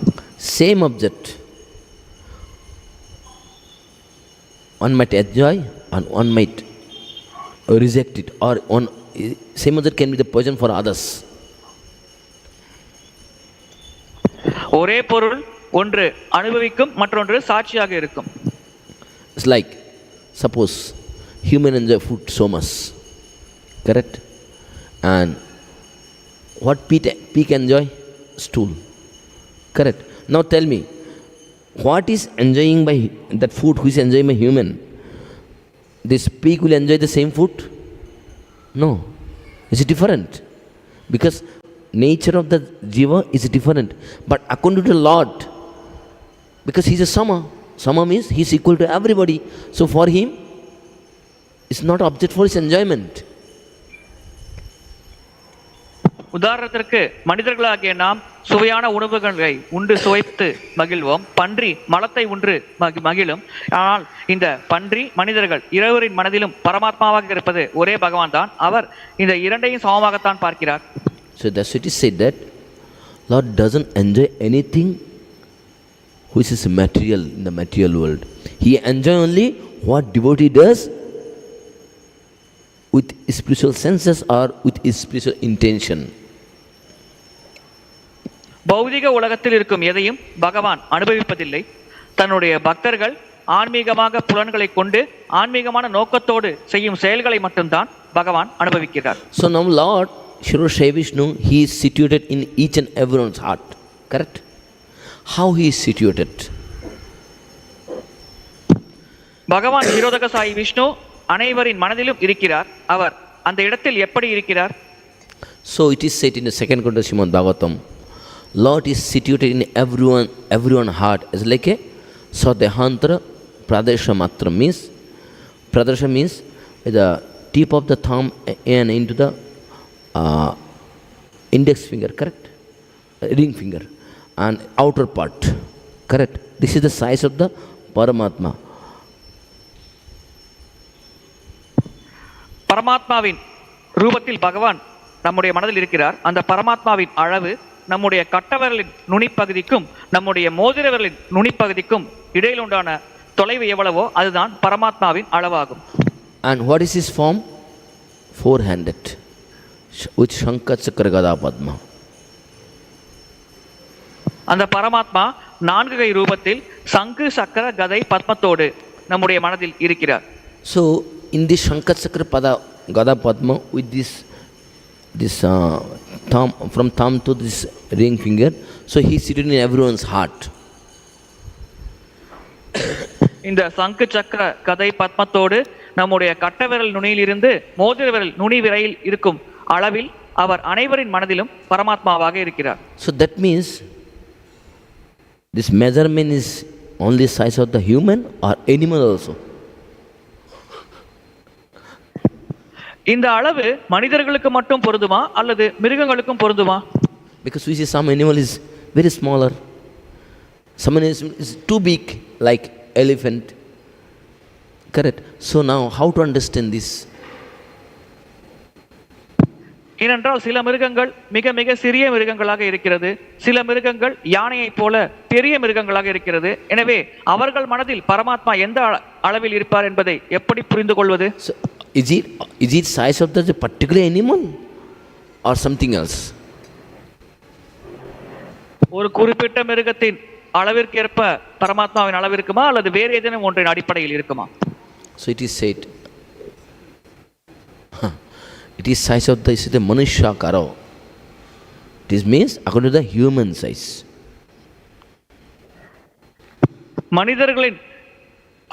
Same object, one might enjoy and one might reject it, or one same object can be the poison for others. ஒரே பொருள் ஒன்று அனுபவிக்கும், மற்றொன்று சாட்சியாக இருக்கும். It's like, suppose human enjoy food so much, correct? And what pig enjoy? Stool, correct? Now tell me, what is enjoying by that food? Who is enjoying by human? This pig will enjoy the same food? No, it's different, because nature of the jiva is different. But according to the Lord, because he is a sama means he is equal to everybody, so for him it's not object for his enjoyment. உதாரணத்திற்கு மனிதர்களாகிய நாம் சுவையான உணவுகளை உண்டு சுவைத்து மகிழ்வோம். பன்றி மலத்தை உண்டு மகிழும். ஆனால் இந்த பன்றி மனிதர்கள் இருவரின் மனதிலும் பரமாத்மாவாக இருப்பது ஒரே பகவான் தான். அவர் இந்த இரண்டையும் சமமாகத்தான் பார்க்கிறார். So that's it is said that Lord doesn't enjoy anything which is material in the material world. He enjoys only what devotee does with spiritual senses or with spiritual intention. பௌதிக உலகத்தில் இருக்கும் எதையும் பகவான் அனுபவிப்பதில்லை. தன்னுடைய பக்தர்கள் ஆன்மீகமாக புலன்களை கொண்டு ஆன்மீகமான நோக்கத்தோடு செய்யும் செயல்களை மட்டும்தான் பகவான் அனுபவிக்கிறார். So now Lord Shirosha Vishnu, he is situated in each and everyone's heart, Correct? How he is situated? பகவான் ஷிரோதக சாயி விஷ்ணு அனைவரின் மனதிலும் இருக்கிறார். அவர் அந்த இடத்தில் எப்படி இருக்கிறார்? So it is said in the second canto of Srimad Bhagavatam, Lord is situated in everyone heart as like a Sadhantra Pradesha Matra means the tip of the thumb and into the index finger, correct? Ring finger and outer part, correct? This is the size of the Paramatma. பரமாத்மாவின் ரூபத்தில் பகவான் நம்முடைய மனதில் இருக்கிறார். அந்த பரமாத்மாவின் அளவு நம்முடைய கட்டவிரலின் நுனிப்பகுதிக்கும் நம்முடைய மோதிர விரலின் நுனிப்பகுதிக்கும் இடையில் உண்டான தொலைவு எவ்வளவோ அதுதான் பரமாத்மாவின் அளவாகும். And what is his form? Four-handed with Shankha Chakra Gada Padma. அந்த பரமாத்மா 4 கை ரூபத்தில் சங்கு சக்கர கதை பத்மத்தோடு நம்முடைய மனதில் இருக்கிறார். So in this Shankha Chakra Pada Gada Padma with this thumb, from thumb to this ring finger, so he is sitting in everyone's heart. இந்த சங்கு சக்கர கதை பத்மத்தோடு நம்முடைய கட்டவிரல் நுனியிலிருந்து மோதிர விரல் நுனி வரையில் இருக்கும் அளவில் அவர் அனைவரின் மனதிலும் பரமாத்மாவாக இருக்கிறார். So that means this measurement is only size of the human or animal also? இந்த அளவு மனிதர்களுக்கு மட்டும் பொருந்துமா அல்லது மிருகங்களுக்கும் பொருந்துமா? Because we see some animal is very smaller, some animal is too big like elephant, correct? So now how to understand this? ஏனென்றால் சில மிருகங்கள் மிக மிக சிறிய மிருகங்களாக இருக்கிறது, சில மிருகங்கள் யானையைப் போல பெரிய மிருகங்களாக இருக்கிறது. எனவே அவர்கள் மனதில் பரமாத்மா எந்த அளவில் இருப்பார் என்பதை எப்படி புரிந்து கொள்வது? So, is it size of the particular animal or something else? ஒரு குறிப்பிட்ட மிருகத்தின் அளவிற்கேற்ப பரமாத்மாவின் அளவு இருக்குமா அல்லது வேறு ஏதேனும் ஒன்றின் அடிப்படையில் இருக்குமா? So it is said, it is size of the Manushya Karo. This means according to the human size. மனிதர்களின்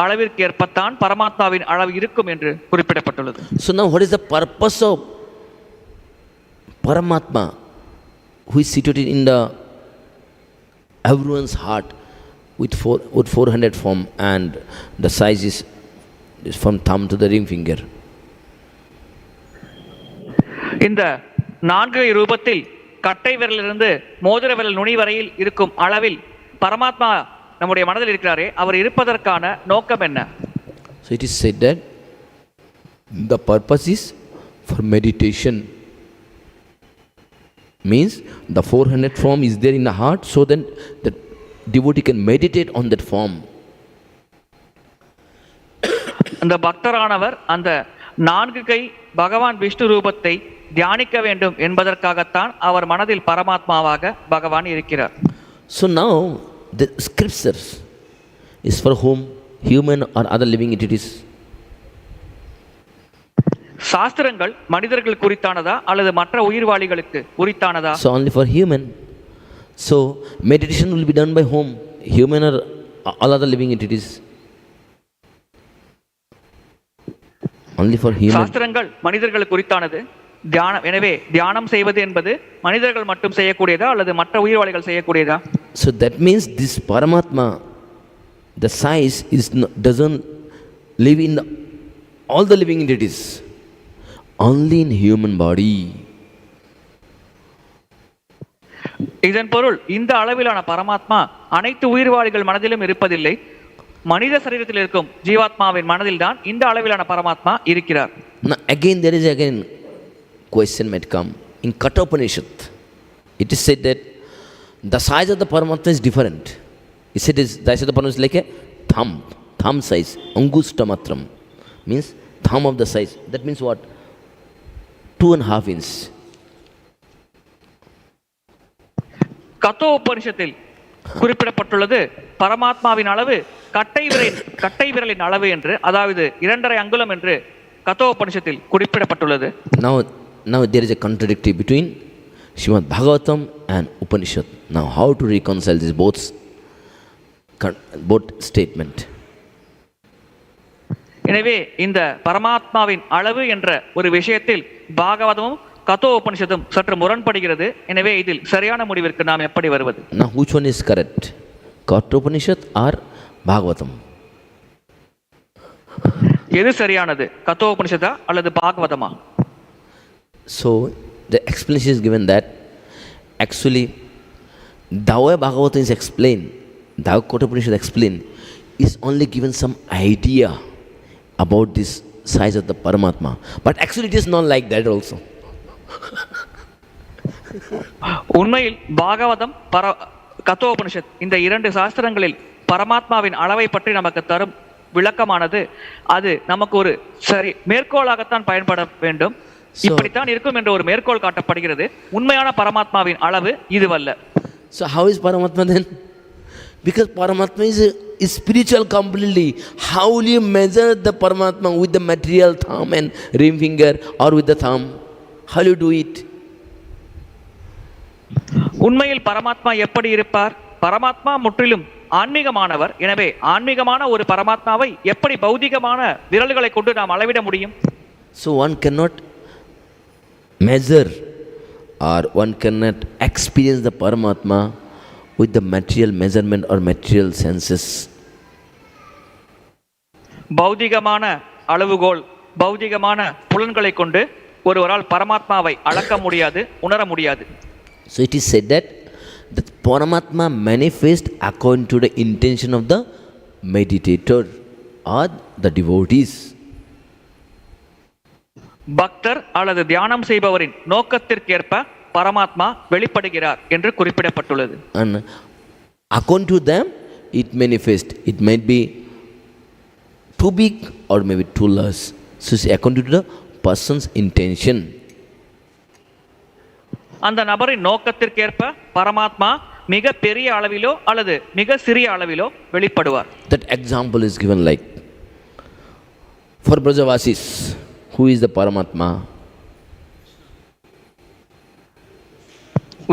அளவிற்கேற்பத்தான் பரமாத்மாவின் அளவு இருக்கும் என்று குறிப்பிடப்பட்டுள்ளது. So now what is the purpose of Paramatma who is situated in the everyone's heart with 400 form and the size is from thumb to the ring finger? இந்த 4 ரூபத்தில் கட்டை விரலிலிருந்து மோதிர விரல் நுனி வரையில் இருக்கும் அளவில் பரமாத்மா நம்முடைய மனதில் இருக்கிறாரே, அவர் இருப்பதற்கான நோக்கம் என்ன? So it is said that the purpose is for meditation. Means the 400 form is there in the heart, so then the devotee can meditate on that form. அந்த பக்தரானவர் அந்த 4 கை பகவான் விஷ்ணு ரூபத்தை தியானிக்க வேண்டும் என்பதற்காகத்தான் அவர் மனதில் பரமாத்மாவாக பகவான் இருக்கிறார். So now the scriptures is for whom? Human or other living entities? சாஸ்திரங்கள் மனிதர்கள் குறித்தானதா அல்லது மற்ற உயிர்வாளிகளுக்கு உரித்தானதா? So only for human. So meditation will be done by whom? Human or all other living entities? Only for human. சாஸ்திரங்கள் மனிதர்களுக்கு குறித்தானது. எனவே தியானம் செய்வது என்பது மனிதர்கள் மட்டும் செய்யக்கூடியதா அல்லது மற்ற உயிர்வாளிகள் செய்யக்கூடியதா? So that means this Paramatma, the size is doesn't live in all the living entities, only in human body. இதன் பொருள் இந்த அளவிலான பரமாத்மா அனைத்து உயிர்வாளிகள் மனதிலும் இருப்பதில்லை, மனித சரீரத்தில் இருக்கும் ஜீவாத்மாவின் மனதில் தான் இந்த அளவிலான பரமாத்மா இருக்கிறார். Now again there is question might come. In Kathopanishad, it is said that the size of the Paramatma is different. It said the size of the Paramatma is like a thumb size, angushta matram, means thumb of the size. That means what? 2.5 inch. கத்தோ உபனிஷத்தில் குறிப்பிடப்பட்டுள்ளது பரமாத்மாவின் அளவு கட்டை விரலின் அளவு என்று, அதாவது 2.5 அங்குலம் என்று கத்தோ உபனிஷத்தில் குறிப்பிடப்பட்டுள்ளது. Now there is a contradiction between Srimad Bhagavatam and Upanishad. Now, how to reconcile these both statement? எனவே இந்த பரமாத்மாவின் அளவு என்ற ஒரு விஷயத்தில் பாகவதமும் கதோ உபனிஷத்தும் சற்று முரண்படுகிறது. எனவே இதில் சரியான முடிவிற்கு நாம் எப்படி வருவது? Now, which one is correct? Katha Upanishad or Bhagavatam? எது சரியானது, கதோ உபனிஷதா அல்லது பாகவதமா? So the explanation is given that actually the way Bhagavatam is explained, the way Katha Upanishad explained, is only given some idea about this size of the Paramatma. But actually it is not like that also. உண்மையில் பாகவதம் கதோ உபனிஷத் இந்த இரண்டு சாஸ்திரங்களில் பரமாத்மாவின் அளவை பற்றி நமக்கு தரும் விளக்கமானது அது நமக்கு ஒரு சரி மேற்கோளாகத்தான் பயன்பட வேண்டும். இப்படித்தான் இருக்கும் என்ற ஒரு மேற்கோள் காட்டப்படுகிறது. உண்மையான பரமாத்மாவின் அளவு இதுவல்ல. So how is Paramatma then? Because Paramatma is spiritual completely. How will you measure the Paramatma with the material thumb and ring finger or with the thumb? How will you do it? உண்மையில் பரமாத்மா எப்படி இருப்பார்? பரமாத்மா முற்றிலும் ஆன்மீகமானவர். எனவே ஆன்மீகமான ஒரு பரமாத்மாவை எப்படி பௌதிகமான விரல்களை கொண்டு நாம் அளவிட முடியும்? So one cannot measure or one cannot experience the Paramatma with the material measurement or material senses. பௌதிகமான அளவுகோல், பௌதிகமான புலன்களை கொண்டு ஒருவரால் பரமாத்மாவை அளக்க முடியாது, உணர முடியாது. So it is said that the Paramatma manifests according to the intention of the meditator or the devotees. பக்தர் அல்லது தியானம் செய்பவரின் நோக்கத்திற்கேற்ப பரமாத்மா வெளிப்படுகிறார் என்று குறிப்பிடப்பட்டுள்ளது. And according to them it manifests. It might be too big or maybe too less. So according to the person's intention. அந்த நபரின் நோக்கத்திற்கேற்ப பரமாத்மா மிக பெரிய அளவிலோ அல்லது மிக சிறிய அளவிலோ வெளிப்படுவார். That example is given like for Brajavasis, who is the Paramatma?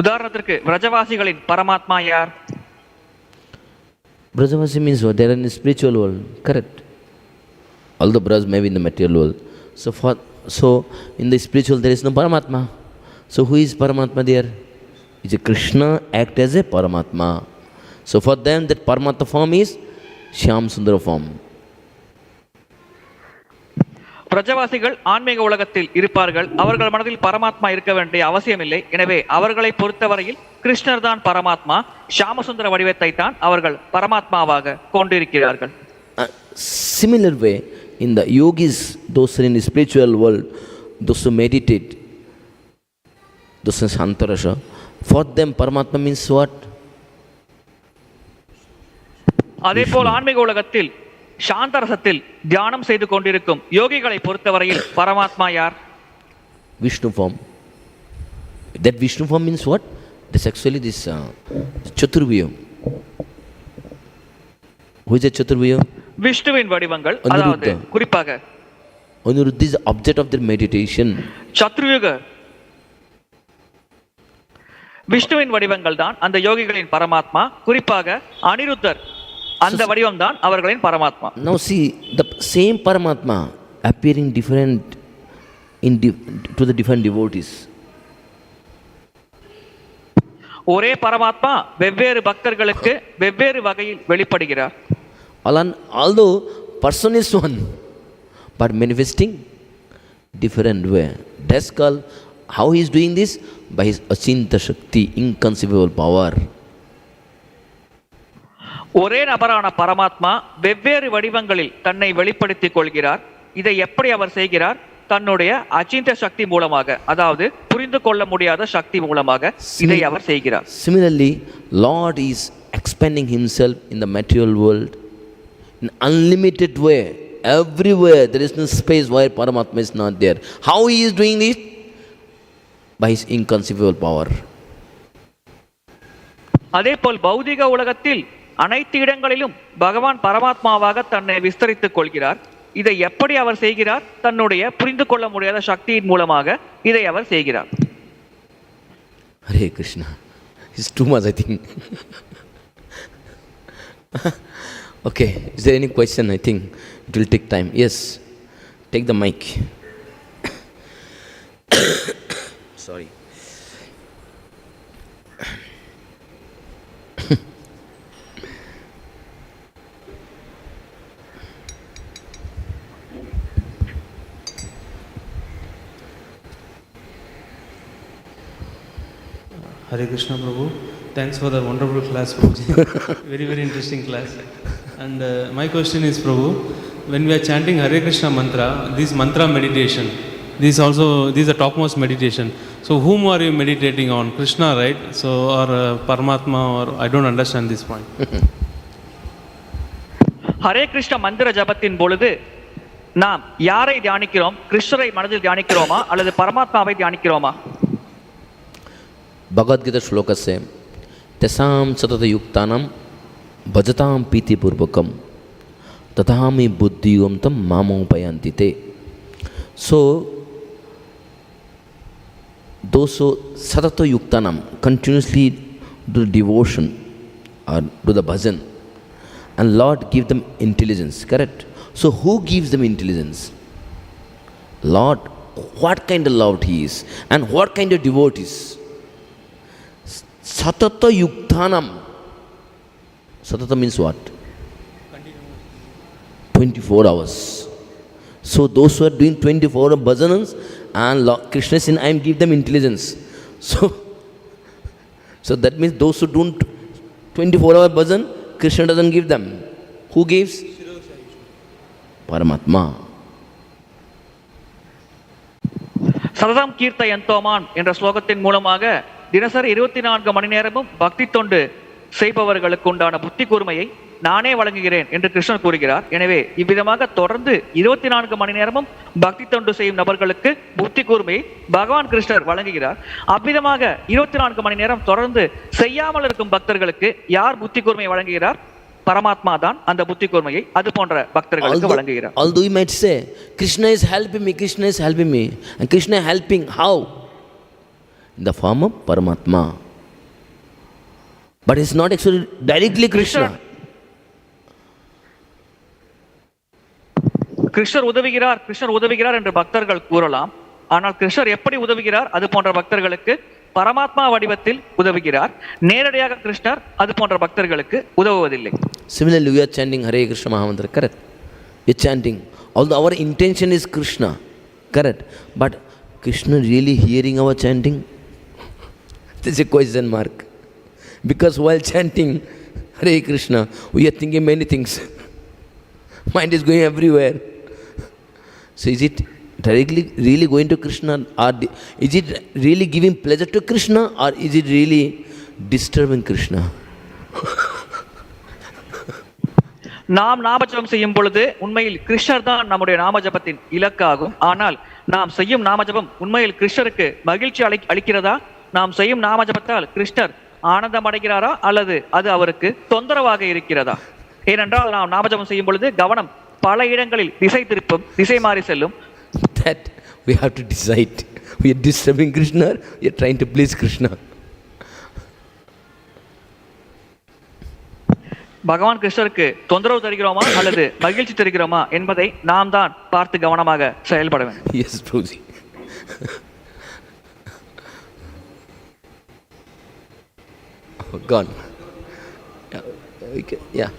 உதாரணத்திற்கு விரஜவாசிகளின் பரமாத்மா யார்? Brajavasi means what? They are in the spiritual world, correct? Although Braj may be in the material world. So in the spiritual there is no Paramatma. So who is Paramatma there? It's a Krishna act as a Paramatma. So for them that Paramatma form is Shyam Sundara form. பிரஜவாசிகள் ஆன்மீக உலகத்தில் இருப்பார்கள். அவர்கள் மனதில் பரமாத்மா இருக்க வேண்டிய அவசியமில்லை. எனவே அவர்களை பொறுத்தவரையில் கிருஷ்ணர் தான் பரமாத்மா. ஷாமசுந்தர வடிவத்தை தான் அவர்கள் பரமாத்மாவாக கொண்டிருக்கிறார்கள். Similar way, in the yogis, those in the spiritual world, those who meditate, those in Santarasha, for them Paramatma means what? அதே போல் ஆன்மீக உலகத்தில் சாந்தரசத்தில் தியானம் செய்து கொண்டிருக்கும் யோகிகளை பொறுத்தவரையில் பரமாத்மா யார்? Vishnu form. That Vishnu form means what? That's actually this Chaturvya. Who is the Chaturvya? விஷ்ணுவின் வடிவங்கள். அதாவது குறிப்பாக Aniruddha is the object of their meditation. சத்ருயுக விஷ்ணுவின் வடிவங்கள் தான் அந்த யோகிகளின் பரமாத்மா. குறிப்பாக அனிருத்தர் அந்த வடிவம் தான் அவர்களின் பரமாத்மா. Now see, the same Paramatma appearing different to the different devotees. ஒரே பரமாத்மா வெவ்வேறு பக்தர்களுக்கு வெவ்வேறு வகையில் வெளிப்படுகிறார். Although person is one, but manifesting different way. That's called how he is doing this? By his achinta shakti, inconceivable power. ஒரே நபரான பரமாத்மா வெவ்வேறு வடிவங்களில் தன்னை வெளிப்படுத்திக் கொள்கிறார். இதை எப்படி அவர் செய்கிறார்? தன்னுடைய அச்சிந்த சக்தி மூலமாக, அதாவது புரிந்து கொள்ள முடியாத சக்தி மூலமாக இதை அவர் செய்கிறார். Similarly, Lord is expanding himself in the material world in unlimited way. Everywhere there is no space where Paramatma is not there. How he is doing this? By his inconceivable power. அதே போல் பௌதிக உலகத்தில் அனைத்து இடங்களிலும் பகவான் பரமாத்மாவாக தன்னை விஸ்தரித்துக் கொள்கிறார். இதை எப்படி அவர் செய்கிறார்? தன்னுடைய புரிந்து கொள்ள முடியாத சக்தியின் மூலமாக இதை அவர் செய்கிறார். Hare Krishna. It's too much, I think. Okay, is there any question? I think it will take time. Yes, take the mic. Sorry. Hare Krishna Prabhu, thanks for the wonderful class, Prabhuji. Very, very interesting class. And my question is, Prabhu, when we are chanting Hare Krishna mantra, this mantra meditation, this is a topmost meditation. So whom are you meditating on? Krishna, right? So, or Paramatma, or I don't understand this point. Hare Krishna மந்திர ஜபத்தின் பொழுது நாம் யாரை தியானிக்கிறோம்? கிருஷ்ணரை மனதில் தியானிக்கிறோமா அல்லது பரமாத்மாவை தியானிக்கிறோமா? Bhagavad-gītā shlokasya tesam satata yuktanam bhajatam piti purvakam tatahami buddhiyam tam mamopayanti te. So, those who satata yuktanam continuously do devotion or do the bhajan, and Lord give them intelligence, correct? So who gives them intelligence? Lord, what kind of Lord He is and what kind of devotees? Satata yuktanam. Satata means what? 24 hours. So those who are doing 24 hour bhajanans and Krishna is saying, I am give them intelligence. So that means those who don't 24 hour bhajan, Krishna doesn't give them. Who gives? Paramatma. சததம் கீர்த்தயந்தோமான் என்ற ஸ்லோகத்தின் மூலமாக தினசரி 24 மணி நேரமும் பக்தி தொண்டு செய்பவர்களுக்கு உண்டான புத்தி கூர்மையை நானே வழங்குகிறேன் என்று கிருஷ்ணன் கூறுகிறார். எனவே இவ்விதமாக தொடர்ந்து 24 மணி நேரமும் பக்தி தொண்டு செய்யும் நபர்களுக்கு புத்தி கூர்மையை பகவான் கிருஷ்ணர் வழங்குகிறார். அவ்விதமாக 24 மணி நேரம் தொடர்ந்து செய்யாமல் இருக்கும் பக்தர்களுக்கு யார் புத்தி கூர்மையை வழங்குகிறார்? பரமாத்மா தான் அந்த புத்தி கூர்மையை அது போன்ற பக்தர்களுக்கு வழங்குகிறார். Although you might say, Krishna is helping me, Krishna is helping me. And Krishna helping how? In the form of Paramatma. But it's not actually directly Krishna. கிருஷ்ணர் உதவுகிறார் என்று பக்தர்கள் கூறலாம். ஆனால் கிருஷ்ணர் எப்படி உதவுகிறார்? அது போன்ற பக்தர்களுக்கு பரமாத்மா வடிவத்தில் உதவுகிறார். நேரடியாக கிருஷ்ணர் அது போன்ற பக்தர்களுக்கு உதவுவதில்லை. Similarly, we are chanting Hare Krishna Mahamantra, correct? We are chanting. Although our intention is Krishna, correct? But Krishna really hearing our chanting? This is a question mark. Because while chanting Hare Krishna, we are thinking many things. Mind is going everywhere. So is it directly really going to Krishna, or is it really giving pleasure to Krishna, or is it really disturbing Krishna? நாம் நாமஜபம் செய்யும் பொழுது உண்மையில் கிருஷ்ணர் தான் நம்முடைய நாமஜபத்தின் இலக்காகும். ஆனால் நாம் செய்யும் நாமஜபம் உண்மையில் கிருஷ்ணருக்கு மகிழ்ச்சி அளிக்கிறதா? நாம் செய்யும் நாமஜபத்தால் கிருஷ்ணர் ஆனந்தம் அடைகிறாரா அல்லது அது அவருக்கு தொந்தரவாக இருக்கிறதா? ஏனென்றால் நாம் நாமஜபம் செய்யும் பொழுது கவனம் பல இடங்களில் திசை மாறி செல்லும். That we have to decide. We are disturbing Krishna, we are trying to please Krishna. பகவான் கிருஷ்ணருக்கு தொந்தரவு தருகிறோமா அல்லது மகிழ்ச்சி தருகிறோமா என்பதை நாம் தான் பார்த்து கவனமாக செயல்பட வேண்டும். Yes, Prabhuji. Oh, gone. Yeah.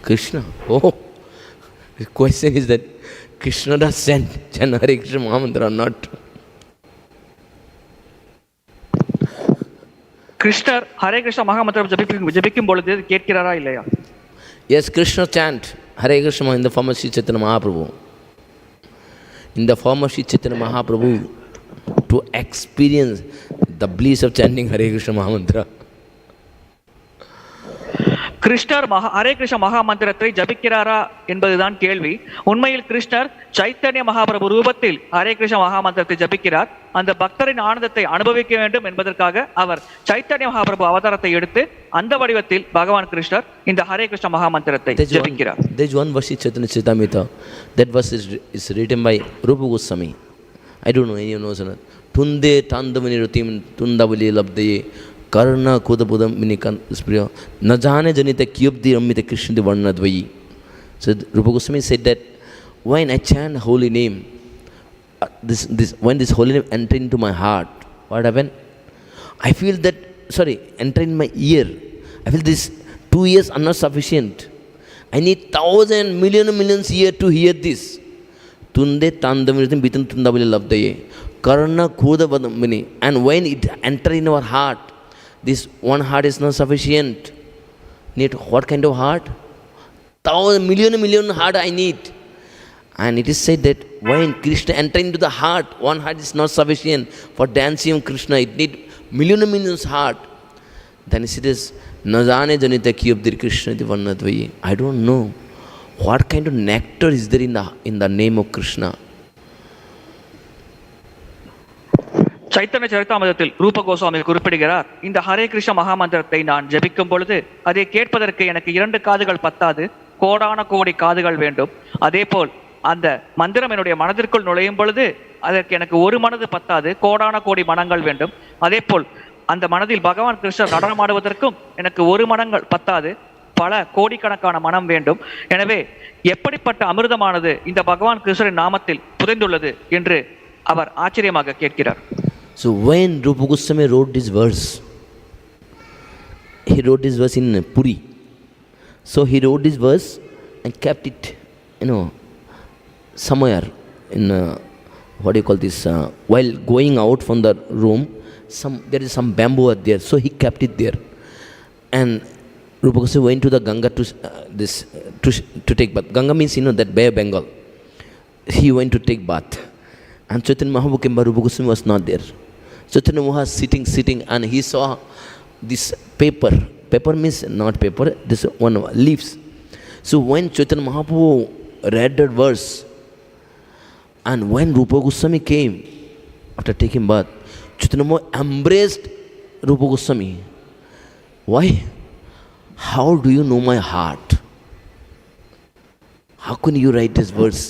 Krishna. Oh, the question is that Krishna does chant Hare Krishna Mahamantra or not? கிருஷ்ணர் ஹரே கிருஷ்ண மகாமந்திரம் ஜபிக்கும் பொழுது கேட்கிறாரா இல்லையா? Yes, Krishna chant Hare Krishna in the form of Sri Chaitanya Mahaprabhu. In the form of Sri Chaitanya Mahaprabhu, to experience the bliss of chanting Hare Krishna Mahamantra. கிருஷ்ணர் ஹரே கிருஷ்ண மகா மந்திரத்தை ஜபிக்கிறாரா என்பதுதான் கேள்வி. உண்மையில் கிருஷ்ணர் சைத்தன்ய மகாபிரபு ரூபத்தில் ஹரே கிருஷ்ண மகா மந்திரத்தை ஜபிக்கிறார். அந்த பக்தரின் ஆனந்தத்தை அனுபவிக்க வேண்டும் என்பதற்காக அவர் சைத்தன்ய மகாபிரபு அவதாரத்தை எடுத்து அந்த வடிவத்தில் பகவான் கிருஷ்ணர் இந்த ஹரே கிருஷ்ண மகா மந்திரத்தை ஜபிக்கிறார். There is one verse in Chaitanya Charitamrita. That verse is written by Rupa Goswami. I don't know, anyone knows or not. Tunde tandamani rutim tundavali labdaye karna kodabudam minikan spriya najane janita kyubdi amita krishna varnadvayi. So Rupa Goswami said that when I chant holy name, when this holy name enter into my heart, what happened? I feel that, enter in my ear. I feel this 2 years are not sufficient. I need 1,000 millions year to hear this. Tunde tandamritam bitan tundavali labdaye karna kodabudam. And when it enter in our heart, this one heart is not sufficient. Need what kind of heart? 1,000 million heart I need. And it is said that when Krishna enter into the heart, one heart is not sufficient for dancing Krishna. It need millions heart. Then it is Najane janita kyubdir Krishna varnadvayi. I don't know what kind of nectar is there in the name of Krishna. Chaitanya சரிதாமிரத்தில் ரூப கோஸ்வாமி குறிப்பிடுகிறார், இந்த ஹரே கிருஷ்ண மகா மந்திரத்தை நான் ஜபிக்கும் பொழுது அதை கேட்பதற்கு எனக்கு 2 காதுகள் பத்தாது, கோடான கோடி காதுகள் வேண்டும். அதே போல் அந்த மந்திரம் என்னுடைய மனதிற்குள் நுழையும் பொழுது அதற்கு எனக்கு ஒரு மனது பத்தாது, கோடான கோடி மனங்கள் வேண்டும். அதே போல் அந்த மனதில் பகவான் கிருஷ்ணர் நடனமாடுவதற்கும் எனக்கு ஒரு மனங்கள் பத்தாது, பல கோடிக்கணக்கான மனம் வேண்டும். எனவே எப்படிப்பட்ட அமிர்தமானது இந்த பகவான் கிருஷ்ணரின் நாமத்தில் புதைந்துள்ளது என்று அவர் ஆச்சரியமாக கேட்கிறார். So when Rupa Goswami wrote this verse, he wrote this verse in Puri. So he wrote this verse and kept it, somewhere in what do you call this? While going out from the room, there is some bamboo out there. So he kept it there. And Rupa Goswami went to the Ganga to take bath. Ganga means that Bay of Bengal. He went to take bath. And Chaitanya Mahaprabhu came, but Rupa Goswami was not there. Chaitanya Mahaprabhu was sitting, and he saw this paper. Paper means not paper, this one leaves. So when Chaitanya Mahaprabhu read that verse, and when Rupa Goswami came after taking bath, Chaitanya Mahaprabhu embraced Rupa Goswami. Why? How do you know my heart? How can you write this verse?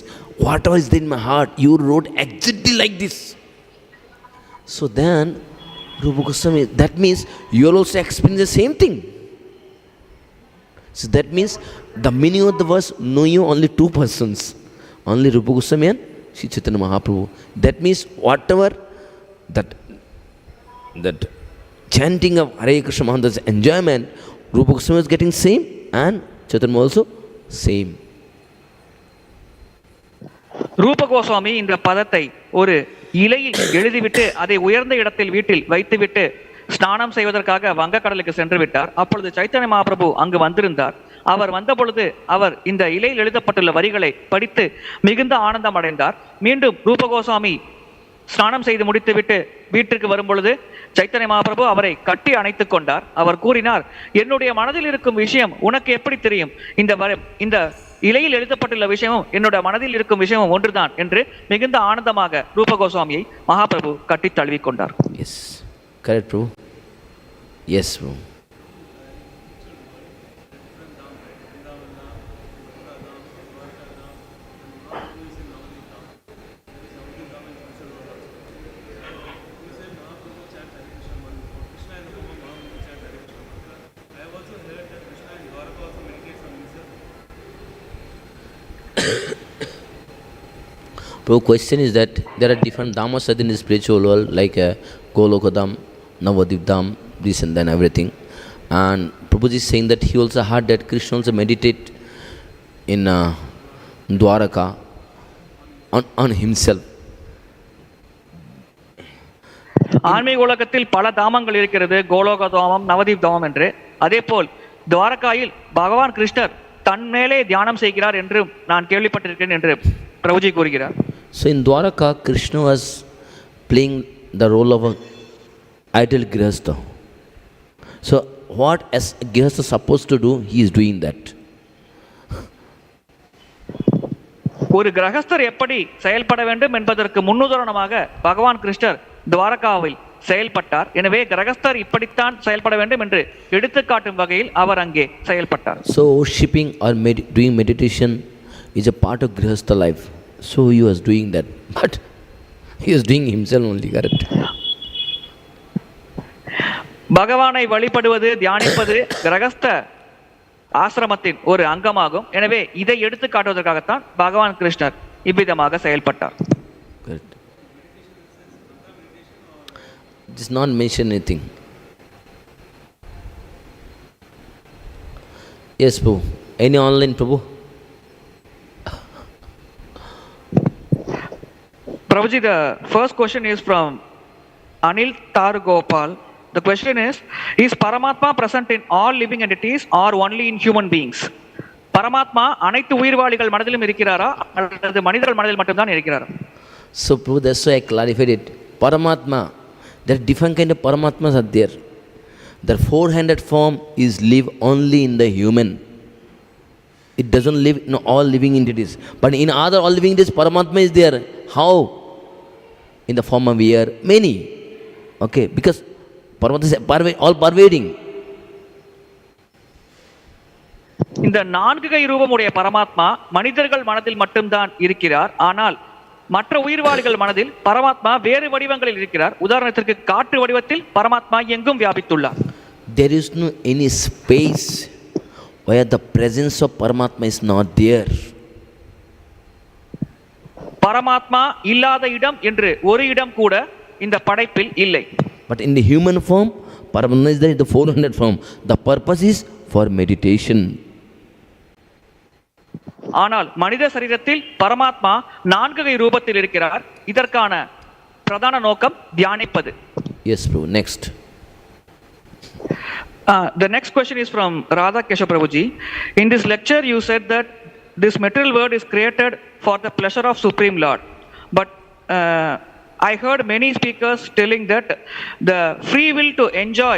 Whatever is there in my heart, you wrote exactly like this. So then, Rupa Goswami, that means you will also experience the same thing. So that means the meaning of the verse know you only 2 persons, only Rupa Goswami and Sri Chaitanya Mahaprabhu. That means whatever that chanting of Hare Krishna Mahamantra's enjoyment, Rupa Goswami was getting same and Chaitanya also same. ரூப கோஸ்வாமி இந்த பதத்தை ஒரு இலையில் எழுதிவிட்டு அதை உயர்ந்த இடத்தில் வீட்டில் வைத்துவிட்டு ஸ்நானம் செய்வதற்காக வங்கக்கடலுக்கு சென்று விட்டார். அப்பொழுது சைத்தன்ய மகாபிரபு அங்கு வந்திருந்தார். அவர் வந்த பொழுது அவர் இந்த இலையில் எழுதப்பட்டுள்ள வரிகளை படித்து மிகுந்த ஆனந்தம் அடைந்தார். மீண்டும் ரூப கோஸ்வாமி ஸ்நானம் செய்து முடித்துவிட்டு வீட்டிற்கு வரும் பொழுது சைத்தன்ய மகாபிரபு அவரை கட்டி அணைத்துக் கொண்டார். அவர் கூறினார், என்னுடைய மனதில் இருக்கும் விஷயம் உனக்கு எப்படி தெரியும்? இந்த இலையில் எழுதப்பட்டுள்ள விஷயமும் என்னோட மனதில் இருக்கும் விஷயமும் ஒன்றுதான் என்று மிகுந்த ஆனந்தமாக ரூப கோஸ்வாமியை மகாபிரபு கட்டி தழுவிக் கொண்டார். Yes, correct, bro. Yes, bro. Bro, question is that there are different dhammas in the spiritual world, like Goloka Dham, Navadip Dham, this and then everything. And Prabhuji is saying that he also heard that Krishna also meditate in Dwaraka on himself. ஆன்மீக உலகத்தில் பல தாமங்கள் இருக்கிறது, கோலோக தாமம், நவதீப் தாமம் என்று. அதே போல் துவாரகாயில் பகவான் கிருஷ்ணர் தன் மேலே தியானம் செய்கிறார் என்று நான் கேள்விப்பட்டிருக்கிறேன் என்று பிரபுஜி கூறுகிறார். So in Dwaraka, Krishna was playing the role of an idle grihastha. So what as a Grihastha is supposed to do, he is doing that. ஒரு கிரகஸ்தர் எப்படி செயல்பட வேண்டும் என்பதற்கு முன்னுதாரணமாக பகவான் கிருஷ்ணர் துவாரகாவில் செயல்பட்டார். எனவே கிரகஸ்தர் இப்படித்தான் செயல்பட வேண்டும் என்று எடுத்துக்காட்டும் வகையில் அவர் அங்கே செயல்பட்டார். So worshipping or doing meditation is a part of Grihastha life. So he was doing that, but he was doing himself only, correct? பகவானை வழிபடுவது, தியானிப்பது கிரகஸ்த ஆசிரமத்தின் ஒரு அங்கமாகும். எனவே இதை எடுத்து காட்டுவதற்காகத்தான் பகவான் கிருஷ்ணர் இவ்விதமாக செயல்பட்டார். Correct. Just not mention anything. Yes, Prabhu. Any online, Prabhu? Prabhuji, the first question is from Anil Targopal. The question is Paramatma present in all living entities or only in human beings? Paramatma அனைத்து உயிர்வாளிகள் மனதிலும் இருக்கிறாரா அல்லது மனிதர்கள் மனதில் மட்டும்தான் இருக்கிறாரா? So, Prabhu, that's why I clarified it. Paramatma, there are different kind of Paramatmas are there. The four-handed form is live only in the human. It doesn't live in all living entities. But in other all living entities, Paramatma is there. How? In the form of air, many. Okay, because Paramatma is all pervading. இந்த நான்கு கை ரூபமுடைய பரமாத்மா மனிதர்கள் மனதில் மட்டும்தான் இருக்கிறார். ஆனால் மற்ற உயிர்வாளிகள் மனதில் பரமாத்மா வேறு வடிவங்களில் இருக்கிறார். உதாரணத்திற்கு காற்று வடிவத்தில் பரமாத்மா எங்கும் வியாபித்துள்ளார். There is no any space where the presence of Paramatma is not there. பரமாத்மா இல்லாத இடம் என்று ஒரு இடம் கூட இந்த படைப்பில் இல்லை. But in the human form, Paramatma is there in the 400 form. The purpose is for meditation. ஆனால் மனித சரீரத்தில் பரமாத்மா நான்கு கை ரூபத்தில் இருக்கிறார். இதற்கான பிரதான நோக்கம் தியானிப்பது. Yes, bro. Next. The next question is from Radha Keshav Prabhuji. In this lecture you said that this material world is created for the pleasure of Supreme Lord. But I heard many speakers telling that the free will to enjoy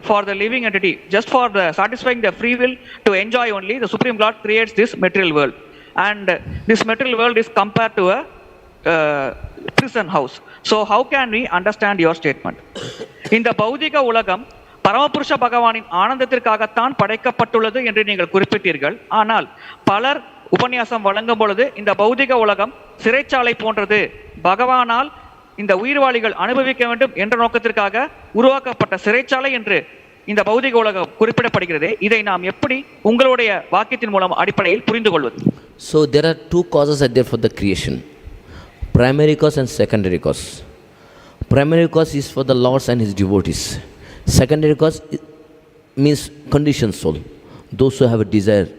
for the living entity, just for the satisfying the free will to enjoy only, the Supreme Lord creates this material world. And this material world is compared to a prison house. So how can we understand your statement? இந்த பௌதிக உலகம் பரமபுருஷ பகவானின் ஆனந்தத்திற்காகத்தான் படைக்கப்பட்டுள்ளது என்று நீங்கள் குறிப்பிட்டீர்கள். ஆனால் பலர் உபன்யாசம் வழங்கும் பொழுது இந்த பௌதிக உலகம் சிறைச்சாலை போன்றது, பகவானால் இந்த உயிர்வாளிகள் அனுபவிக்க வேண்டும் என்ற நோக்கத்திற்காக உருவாக்கப்பட்ட சிறைச்சாலை என்று இந்த பௌதிக உலகம் குறிப்பிடப்படுகிறது. இதை நாம் எப்படி உங்களுடைய வாக்கியத்தின் மூலம் அடிப்படையில் புரிந்து கொள்வது? So there are two causes are there for the creation. Primary cause and secondary cause. Primary cause is for the lords and his devotees. Secondary cause means conditioned soul, those who have a desire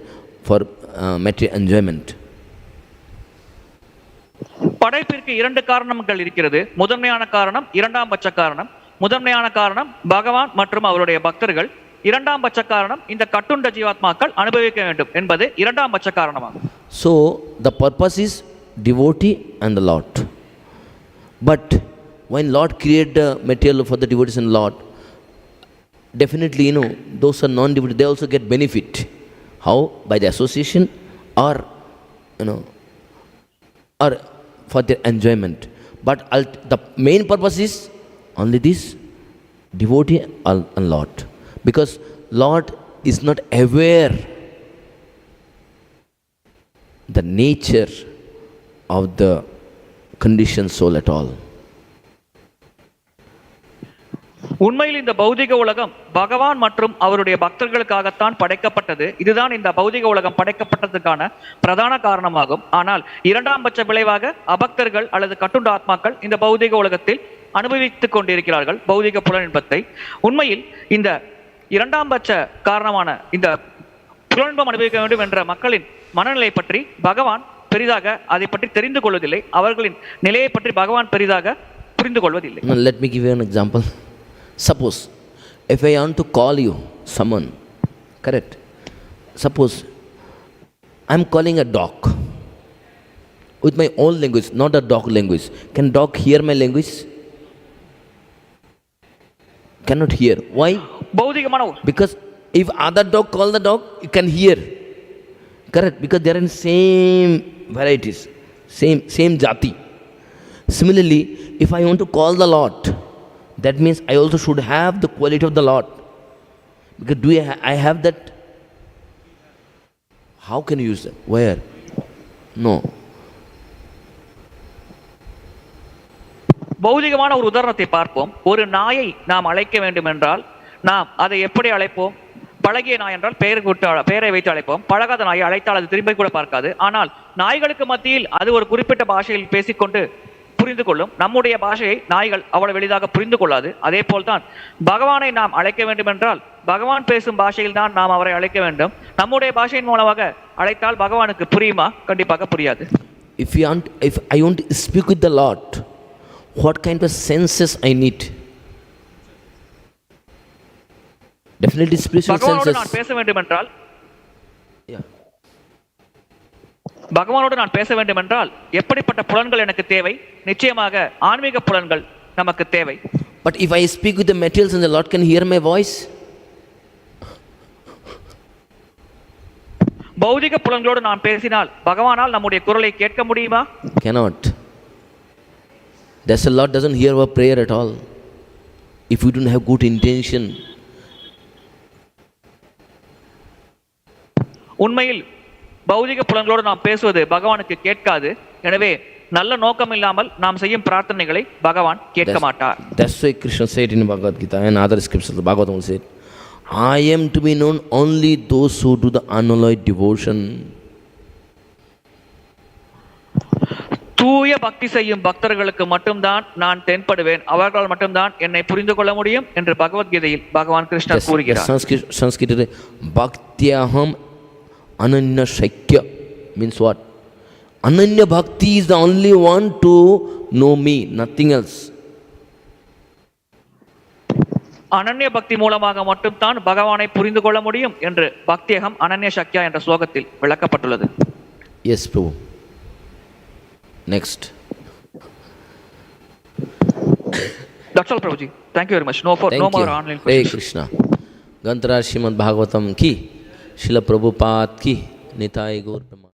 for material enjoyment. படைப்பிற்கு இரண்டு காரணங்கள் இருக்கிறது. முதன்மையான காரணம், இரண்டாம் பட்ச காரணம். முதன்மையான காரணம் பகவான் மற்றும் அவருடைய பக்தர்கள். இரண்டாம் பட்ச காரணம் இந்த கட்டுண்ட ஜீவாத்மாக்கள் அனுபவிக்க வேண்டும் என்பது இரண்டாம் பட்ச காரணமாகும். So the purpose is devotee and the Lord. But when Lord created the material for the devotees and Lord, definitely those are non-devotees, they also get benefit. How? By the association or or for their enjoyment. But the main purpose is only this devotee and Lord, because Lord is not aware the nature of the conditioned soul at all. உண்மையில் இந்த பௌதிக உலகம் பகவான் மற்றும் அவருடைய பக்தர்களுக்காகத்தான் படைக்கப்பட்டது. இதுதான் இந்த பௌதிக உலகம் படைக்கப்பட்டதுக்கான பிரதான காரணமாகும். ஆனால் இரண்டாம் பட்ச விளைவாக அபக்தர்கள் அல்லது கட்டுண்ட ஆத்மாக்கள் இந்த பௌதிக உலகத்தில் அனுபவித்துக் கொண்டிருக்கிறார்கள் பௌதிக புலனின்பத்தை. உண்மையில் இந்த இரண்டாம் பட்ச காரணமான இந்த புலனின்பம் அனுபவிக்க வேண்டும் என்ற மக்களின் மனநிலை பற்றி பகவான் பெரிதாக அதை பற்றி தெரிந்து கொள்வதில்லை. அவர்களின் நிலையை பற்றி பகவான் பெரிதாக புரிந்து கொள்வதில்லை. Let me give you an example. Suppose if I want to call you someone, correct? Suppose I am calling a dog with my own language, not a dog language. Can dog hear my language? Cannot hear. Why? பௌதிகமான Because if other dog call the dog, you can hear. Correct? Because they are in same varieties, same jati. Similarly, if I want to call the Lord, that means I also should have the quality of the Lord. Because do I have that? How can you use that? Where? No. பௌதிகமான ஒரு உதாரணத்தை பார்ப்போம். ஒரு நாயை நாம் அழைக்க வேண்டும் என்றால் நாம் அதை எப்படி அழைப்போம்? பழகிய நாய் என்றால் பெயரை வைத்து அழைப்போம். பழகாத நாயை அழைத்தால் அது திரும்பி கூட பார்க்காது. ஆனால் நாய்களுக்கு மத்தியில் அது ஒரு குறிப்பிட்ட பாஷையில் பேசிக்கொண்டு புரிந்து கொள்ளும். நம்முடைய பாஷையை நாய்கள் அவ்வளவு எளிதாக புரிந்து கொள்ளாது. அதே போல்தான் பகவானை நாம் அழைக்க வேண்டும் என்றால் பகவான் பேசும் பாஷையில் தான் நாம் அவரை அழைக்க வேண்டும். நம்முடைய பாஷையின் மூலமாக அழைத்தால் பகவானுக்கு புரியுமா? கண்டிப்பாக புரியாது. If I want to speak with the Lord, what kind of senses I need? Definitely spiritual senses. பகவானோடு நான் பேச வேண்டும் என்றால் பகவானோடு நான் பேச வேண்டும் என்றால் எப்படிப்பட்ட புலன்கள் எனக்கு தேவை? நிச்சயமாக ஆன்மீக புலன்கள் நமக்கு தேவை. But if I speak with the materials and the Lord can hear my voice? பௌதிக புலன்களோடு நான் பேசினால் பகவானால் நம்முடைய குரலை கேட்க முடியுமா? Cannot. That's the Lord doesn't hear our prayer at all. If we don't have good intention. உண்மையில் பௌதிக புலன்களோடு நாம் பேசுவது பகவானுக்கு கேட்காது. எனவே நல்ல நோக்கம் இல்லாமல் நாம் செய்யும் பிரார்த்தனைகளை பகவான் கேட்க மாட்டார். That's why Krishna said in Bhagavad-gītā and other scriptures, the Bhagavatam said, I am to be known only those who do the unalloyed devotion. தூய பக்தி செய்யும் பக்தர்களுக்கு மட்டும்தான் நான் தென்படுவேன், அவர்களால் மட்டும்தான் என்னை புரிந்து கொள்ள முடியும் என்று பகவத்கீதையில் பகவான் கிருஷ்ணர் கூறுகிறார். Sanskrit bhaktyaham ananya shakya means what? Ananya bhakti is the only one to know me, nothing else. அனன்ய பக்தி மூலமாக மட்டும்தான் பகவானை புரிந்து கொள்ள முடியும் என்று பக்தியகம் அனன்ய சக்யா என்ற ஸ்லோகத்தில் விளக்கப்பட்டுள்ளது. Yes, Prabhu. Next. That's all, Prabhuji. Thank you very much. No more online questions. Hey Krishna. Gantara Srimad Bhagavatam ki, Srila Prabhupada ki, Nitai Gaur Brahmā.